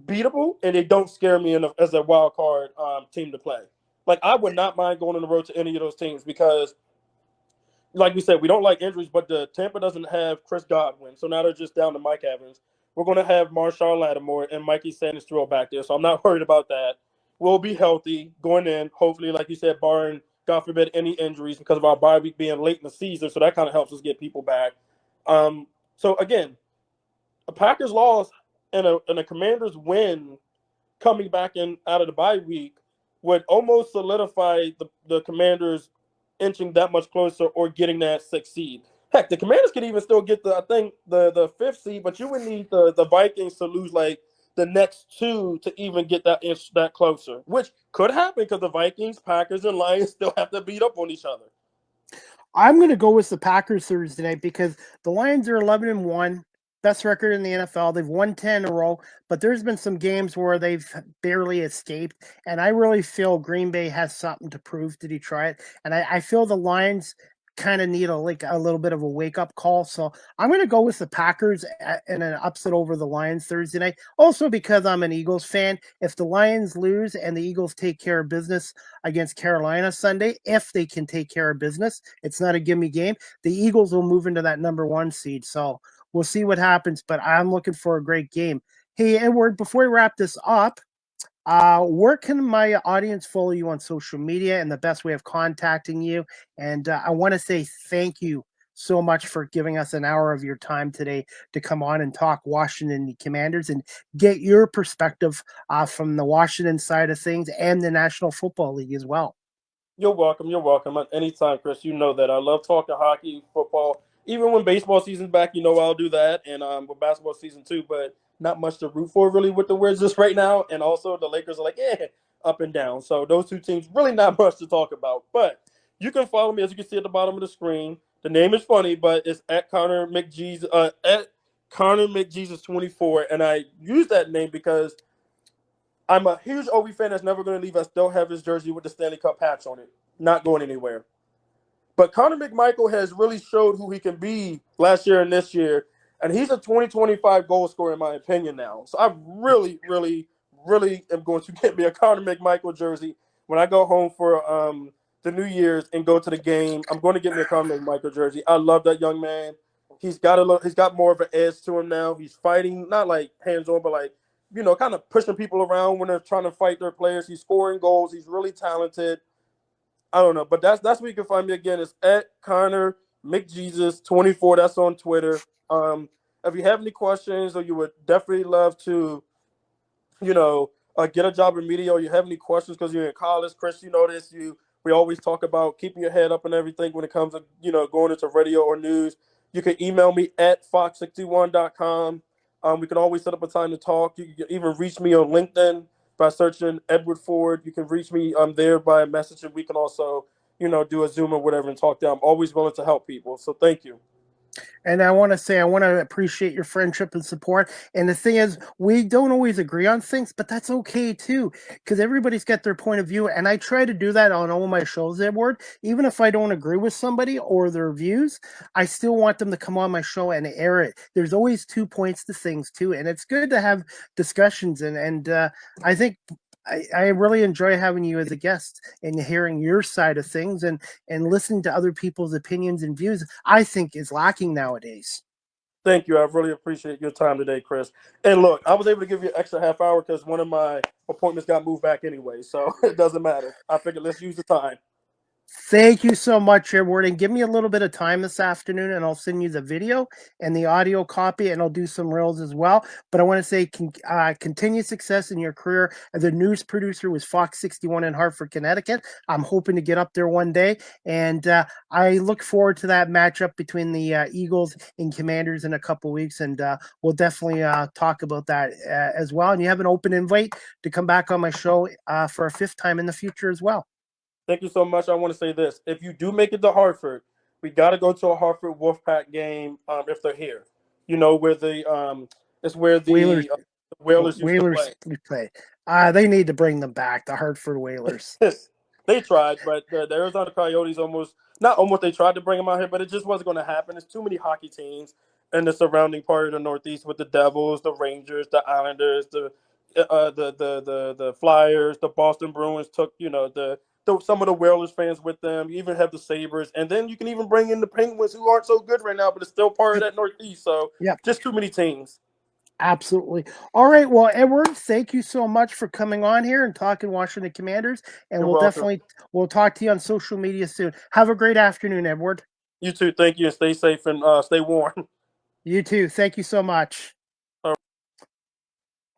beatable, and they don't scare me as a wild card team to play. Like I would not mind going on the road to any of those teams because like we said, we don't like injuries, but the Tampa doesn't have Chris Godwin, so now they're just down to Mike Evans. We're going to have Marshawn Lattimore and Mikey Sanders throw back there, so I'm not worried about that. We'll be healthy going in, hopefully, like you said, barring, God forbid, any injuries because of our bye week being late in the season, so that kind of helps us get people back. So, again, a Packers loss and a Commanders win coming back in out of the bye week would almost solidify the Commanders inching that much closer or getting that 6th seed. Heck, the Commanders could even still get I think the 5th seed, but you would need the Vikings to lose like the next 2 to even get that inch that closer, which could happen because the Vikings, Packers, and Lions still have to beat up on each other. I'm going to go with the Packers Thursday night because the Lions are 11-1, best record in the NFL. They've won 10 in a row, but there's been some games where they've barely escaped, and I really feel Green Bay has something to prove to Detroit, and I feel the Lions kind of need a little bit of a wake up call. So I'm going to go with the Packers in an upset over the Lions Thursday night. Also because I'm an Eagles fan, if the Lions lose and the Eagles take care of business against Carolina Sunday, if they can take care of business, it's not a gimme game. The Eagles will move into that number 1 seed. So we'll see what happens, but I'm looking for a great game. Hey, Edward, before we wrap this up, where can my audience follow you on social media and the best way of contacting you? And I want to say thank you so much for giving us an hour of your time today to come on and talk Washington Commanders and get your perspective from the Washington side of things and the National Football League as well. You're welcome. You're welcome. Anytime, Chris. You know that I love talking hockey, football. Even when baseball season's back, I'll do that, and with basketball season too. But not much to root for really with the Wizards right now, and also the Lakers are like, up and down. So those 2 teams really not much to talk about. But you can follow me as you can see at the bottom of the screen. The name is funny, but it's at Connor McJesus at Connor McJesus 24, and I use that name because I'm a huge Ovi fan that's never going to leave. I still have his jersey with the Stanley Cup patch on it. Not going anywhere. But Connor McMichael has really showed who he can be last year and this year. And he's a 2025 goal scorer, in my opinion, now. So I really, really, really am going to get me a Connor McMichael jersey when I go home for the New Year's and go to the game. I'm going to get me a Connor McMichael jersey. I love that young man. He's got more of an edge to him now. He's fighting, not like hands-on, but like, kind of pushing people around when they're trying to fight their players. He's scoring goals. He's really talented. I don't know, but that's where you can find me again. It's at Connor McJesus24. That's on Twitter. If you have any questions or you would definitely love to, get a job in media, or you have any questions because you're in college, Chris, you know this. We always talk about keeping your head up and everything when it comes to going into radio or news. You can email me at fox61.com. We can always set up a time to talk. You can even reach me on LinkedIn by searching Edward Ford. You can reach me there by a message, and we can also, do a Zoom or whatever and talk there. I'm always willing to help people. So thank you. And I want to say, I want to appreciate your friendship and support. And the thing is, we don't always agree on things, but that's okay too, because everybody's got their point of view. And I try to do that on all my shows, Edward. Even if I don't agree with somebody or their views, I still want them to come on my show and air it. There's always 2 points to things too. And it's good to have discussions. And I think I really enjoy having you as a guest and hearing your side of things and listening to other people's opinions and views, I think is lacking nowadays. Thank you. I really appreciate your time today, Chris. And look, I was able to give you an extra half hour because one of my appointments got moved back anyway, so it doesn't matter. I figured let's use the time. Thank you so much, Edward. And give me a little bit of time this afternoon, and I'll send you the video and the audio copy, and I'll do some reels as well. But I want to say continued success in your career as a news producer with Fox 61 in Hartford, Connecticut. I'm hoping to get up there one day. And I look forward to that matchup between the Eagles and Commanders in a couple weeks. And we'll definitely talk about that as well. And you have an open invite to come back on my show for a 5th time in the future as well. Thank you so much. I want to say this. If you do make it to Hartford, We got to go to a Hartford Wolfpack game if they're here. You know where it's where Whalers, the Whalers used to Whalers play. play. They need to bring them back. The Hartford Whalers. They tried, but the Arizona Coyotes almost not almost they tried to bring them out here, but it just wasn't going to happen. There's too many hockey teams in the surrounding part of the Northeast with the Devils, the Rangers, the Islanders, the Flyers, the Boston Bruins took some of the Whalers fans with them. You even have the Sabres, and then you can even bring in the Penguins, who aren't so good right now, but it's still part of that Northeast. So Yep. just too many teams. Absolutely. All right. Well, Edward, thank you so much for coming on here and talking Washington Commanders. And You're welcome. we'll talk to you on social media soon. Have a great afternoon, Edward. You too. Thank you, and stay safe and stay warm. You too. Thank you so much. All right.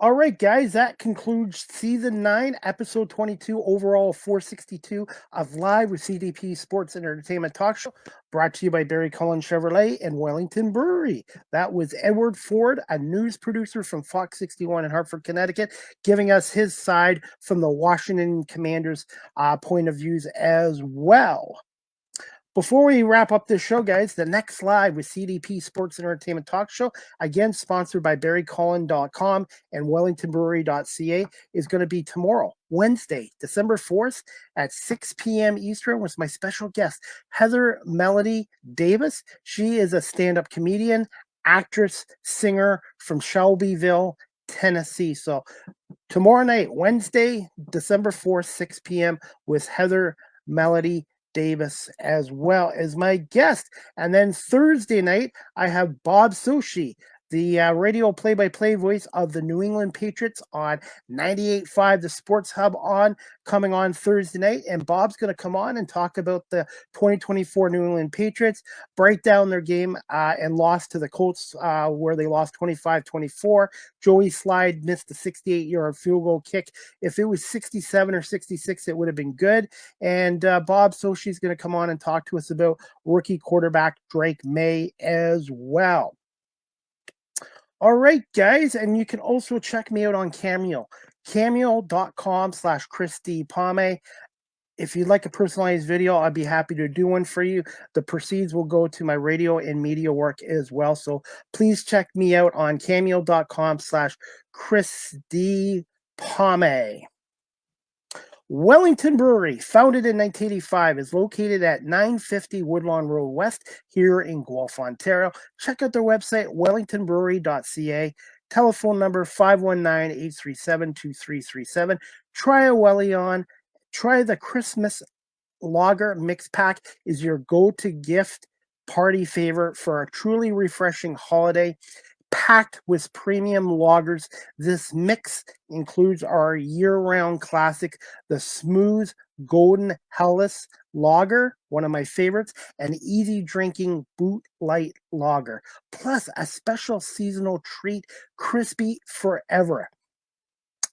All right, guys, that concludes season 9, episode 22, overall 462 of Live with CDP Sports and Entertainment Talk Show, brought to you by Barry Cullen Chevrolet and Wellington Brewery. That was Edward Ford, a news producer from Fox 61 in Hartford, Connecticut, giving us his side from the Washington Commanders' point of views as well. Before we wrap up this show, guys, the next Live with CDP Sports and Entertainment Talk Show, again sponsored by BarryCollin.com and WellingtonBrewery.ca, is going to be tomorrow, Wednesday, December 4th at 6 p.m. Eastern with my special guest, Heather Melody Davis. She is a stand-up comedian, actress, singer from Shelbyville, Tennessee. So tomorrow night, Wednesday, December 4th, 6 p.m. with Heather Melody Davis as well as my guest. And then Thursday night, I have Bob Soshi, the radio play-by-play voice of the New England Patriots on 98.5, the Sports Hub coming on Thursday night. And Bob's going to come on and talk about the 2024 New England Patriots, break down their game and loss to the Colts where they lost 25-24. Joey Slide missed a 68-yard field goal kick. If it was 67 or 66, it would have been good. And Bob Soshi is going to come on and talk to us about rookie quarterback Drake May as well. All right, guys, and you can also check me out on Cameo, cameo.com/ChrisDPomay. If you'd like a personalized video, I'd be happy to do one for you. The proceeds will go to my radio and media work as well. So please check me out on cameo.com/ChrisDPomay. Wellington Brewery, founded in 1985, is located at 950 Woodlawn Road West here in Guelph, Ontario. Check out their website, wellingtonbrewery.ca. Telephone number 519-837-2337. Try a Welly on. Try the Christmas Lager Mix Pack is your go-to gift party favorite for a truly refreshing holiday. Packed with premium lagers. This mix includes our year-round classic, the Smooth Golden Helles Lager, one of my favorites, and easy drinking Boot Light Lager, plus a special seasonal treat, Crispy Forever.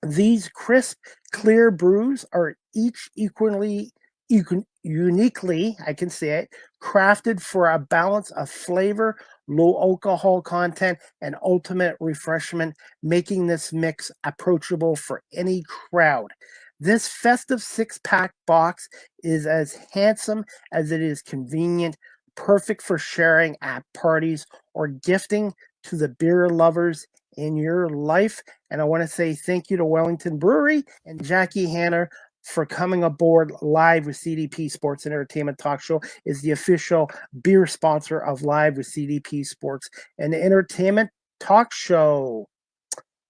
These crisp, clear brews are each uniquely, I can say it, crafted for a balance of flavor, low alcohol content, and ultimate refreshment, making this mix approachable for any crowd. This festive 6-pack box is as handsome as it is convenient, perfect for sharing at parties or gifting to the beer lovers in your life. And I want to say thank you to Wellington Brewery and Jackie Hanner for coming aboard Live with CDP Sports and Entertainment Talk Show, is the official beer sponsor of Live with CDP Sports and Entertainment Talk Show.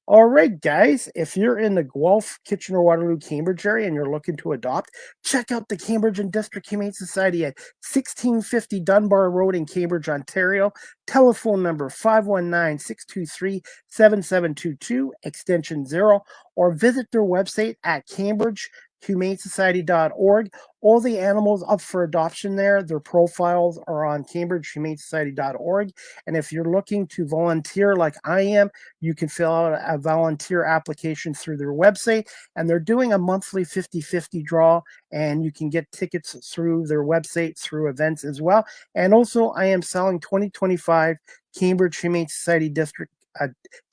All right, guys, if you're in the Guelph, Kitchener-Waterloo, Cambridge area and you're looking to adopt, check out the Cambridge and District Humane Society at 1650 Dunbar Road in Cambridge, Ontario. Telephone number 519-623-7722, extension 0, or visit their website at cambridgehumanesociety.org. All the animals up for adoption there, their profiles are on cambridgehumanesociety.org. And if you're looking to volunteer like I am, you can fill out a volunteer application through their website, and they're doing a monthly 50-50 draw, and you can get tickets through their website through events as well. And also, I am selling 2025 Cambridge Humane Society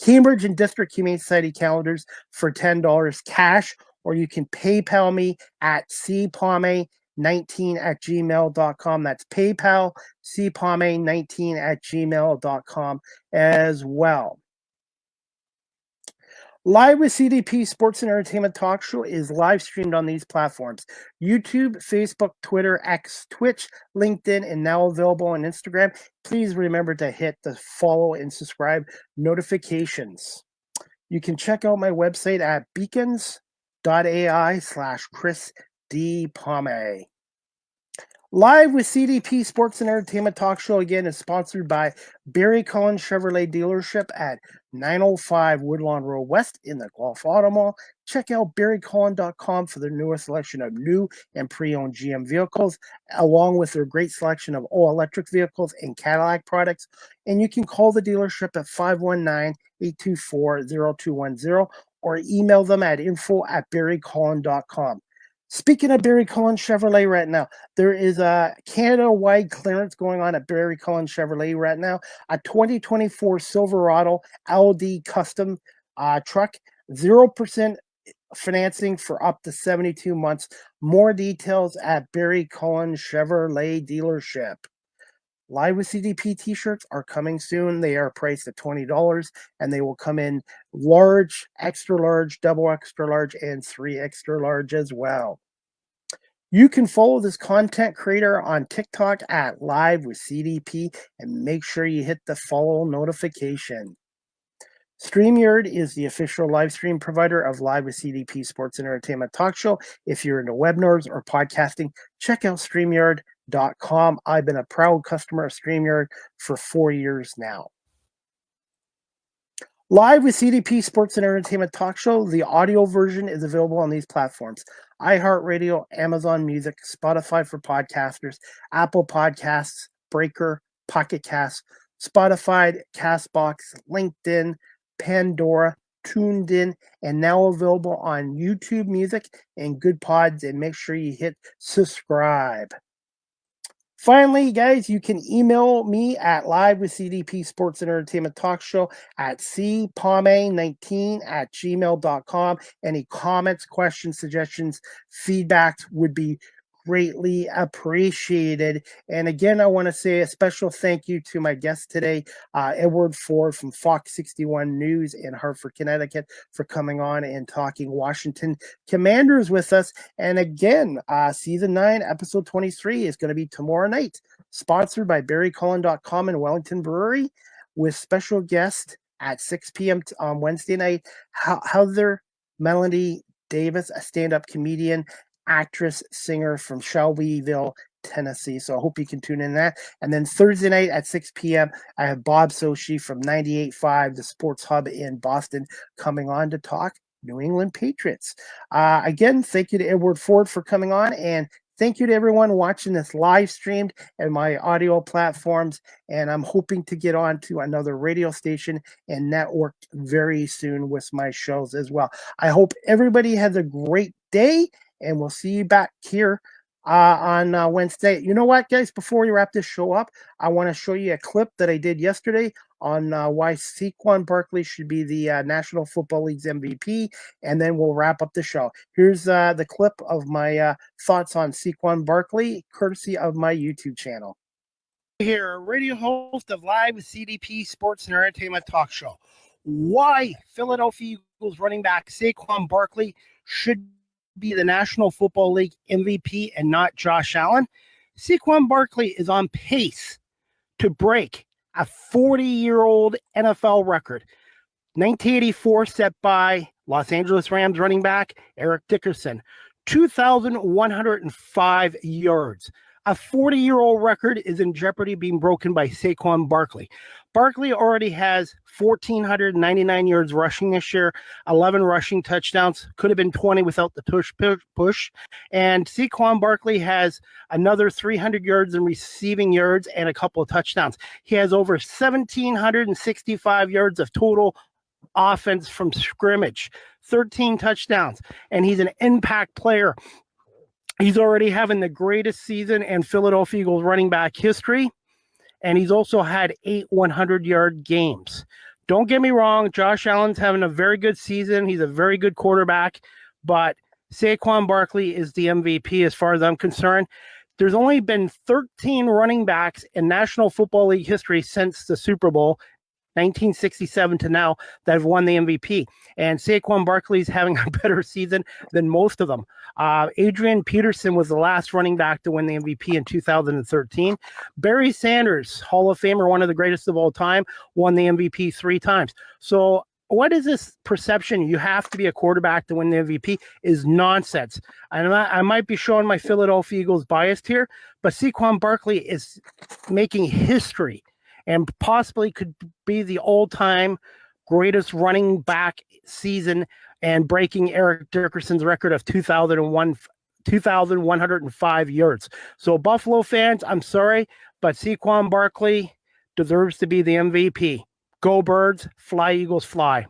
Cambridge and District Humane Society calendars for $10 cash, or you can PayPal me at cpomay cpomay19@gmail.com. That's PayPal, cpomay19@gmail.com as well. Live with CDP Sports and Entertainment Talk Show is live streamed on these platforms: YouTube, Facebook, Twitter, X, Twitch, LinkedIn, and now available on Instagram. Please remember to hit the follow and subscribe notifications. You can check out my website at beacons.ai/Chris D. Pomay. Live with CDP Sports and Entertainment Talk Show again is sponsored by Barry Cullen Chevrolet Dealership at 905 Woodlawn Road West in the Gulf Auto Mall. Check out barrycullen.com for their newest selection of new and pre-owned GM vehicles, along with their great selection of all-electric vehicles and Cadillac products. And you can call the dealership at 519-824-0210 or email them at info@barrycullen.com. Speaking of Barry Cullen Chevrolet right now, there is a Canada-wide clearance going on at Barry Cullen Chevrolet right now. A 2024 Silverado LD custom truck, 0% financing for up to 72 months. More details at Barry Cullen Chevrolet dealership. Live with CDP t-shirts are coming soon. They are priced at $20 and they will come in large, extra large, double extra large, and 3 extra large as well. You can follow this content creator on TikTok at Live with CDP and make sure you hit the follow notification. StreamYard is the official live stream provider of Live with CDP Sports and Entertainment Talk Show. If you're into webinars or podcasting, check out StreamYard.com. I've been a proud customer of StreamYard for 4 years now. Live with CDP Sports and Entertainment Talk Show, the audio version is available on these platforms: iHeartRadio, Amazon Music, Spotify for podcasters, Apple Podcasts, Breaker, Pocket Casts, Spotify, Castbox, LinkedIn, Pandora, Tuned In, and now available on YouTube Music and Good Pods. And make sure you hit subscribe. Finally, guys, you can email me at Live with CDP Sports and Entertainment Talk Show at cpomay19@gmail.com. Any comments, questions, suggestions, feedback would be greatly appreciated. And again, I want to say a special thank you to my guest today, Edward Ford from Fox 61 News in Hartford, Connecticut, for coming on and talking Washington Commanders with us. And again, season 9, episode 23 is going to be tomorrow night, sponsored by barrycullen.com and Wellington Brewery, with special guest at 6 p.m. On Wednesday night, Heather Melody Davis, a stand-up comedian, actress, singer from Shelbyville, Tennessee. So I hope you can tune in that. And then Thursday night at 6 p.m., I have Bob Sochi from 98.5, the Sports Hub in Boston, coming on to talk New England Patriots. Again, thank you to Edward Ford for coming on, and thank you to everyone watching this live streamed and my audio platforms. And I'm hoping to get on to another radio station and network very soon with my shows as well. I hope everybody has a great day, and we'll see you back here on Wednesday. You know what, guys? Before we wrap this show up, I want to show you a clip that I did yesterday on why Saquon Barkley should be the National Football League's MVP, and then we'll wrap up the show. Here's the clip of my thoughts on Saquon Barkley, courtesy of my YouTube channel. Here, radio host of Live with CDP Sports and Entertainment Talk Show. Why Philadelphia Eagles running back Saquon Barkley should be the National Football League MVP and not Josh Allen. Saquon Barkley is on pace to break a 40-year-old NFL record. 1984 set by Los Angeles Rams running back Eric Dickerson. 2,105 yards. A 40-year-old record is in jeopardy being broken by Saquon Barkley. Barkley already has 1,499 yards rushing this year, 11 rushing touchdowns. Could have been 20 without the push. And Saquon Barkley has another 300 yards in receiving yards and a couple of touchdowns. He has over 1,765 yards of total offense from scrimmage, 13 touchdowns, and he's an impact player. He's already having the greatest season in Philadelphia Eagles running back history, and he's also had 8 100-yard games. Don't get me wrong, Josh Allen's having a very good season. He's a very good quarterback, but Saquon Barkley is the MVP as far as I'm concerned. There's only been 13 running backs in National Football League history since the Super Bowl 1967 to now that have won the MVP. And Saquon Barkley's having a better season than most of them. Adrian Peterson was the last running back to win the MVP in 2013. Barry Sanders, Hall of Famer, one of the greatest of all time, won the MVP 3 times. So what is this perception you have to be a quarterback to win the MVP is nonsense. And I might be showing my Philadelphia Eagles biased here, but Saquon Barkley is making history and possibly could be the all-time greatest running back season and breaking Eric Dickerson's record of 2,105 yards. So Buffalo fans, I'm sorry, but Saquon Barkley deserves to be the MVP. Go Birds, fly Eagles, fly.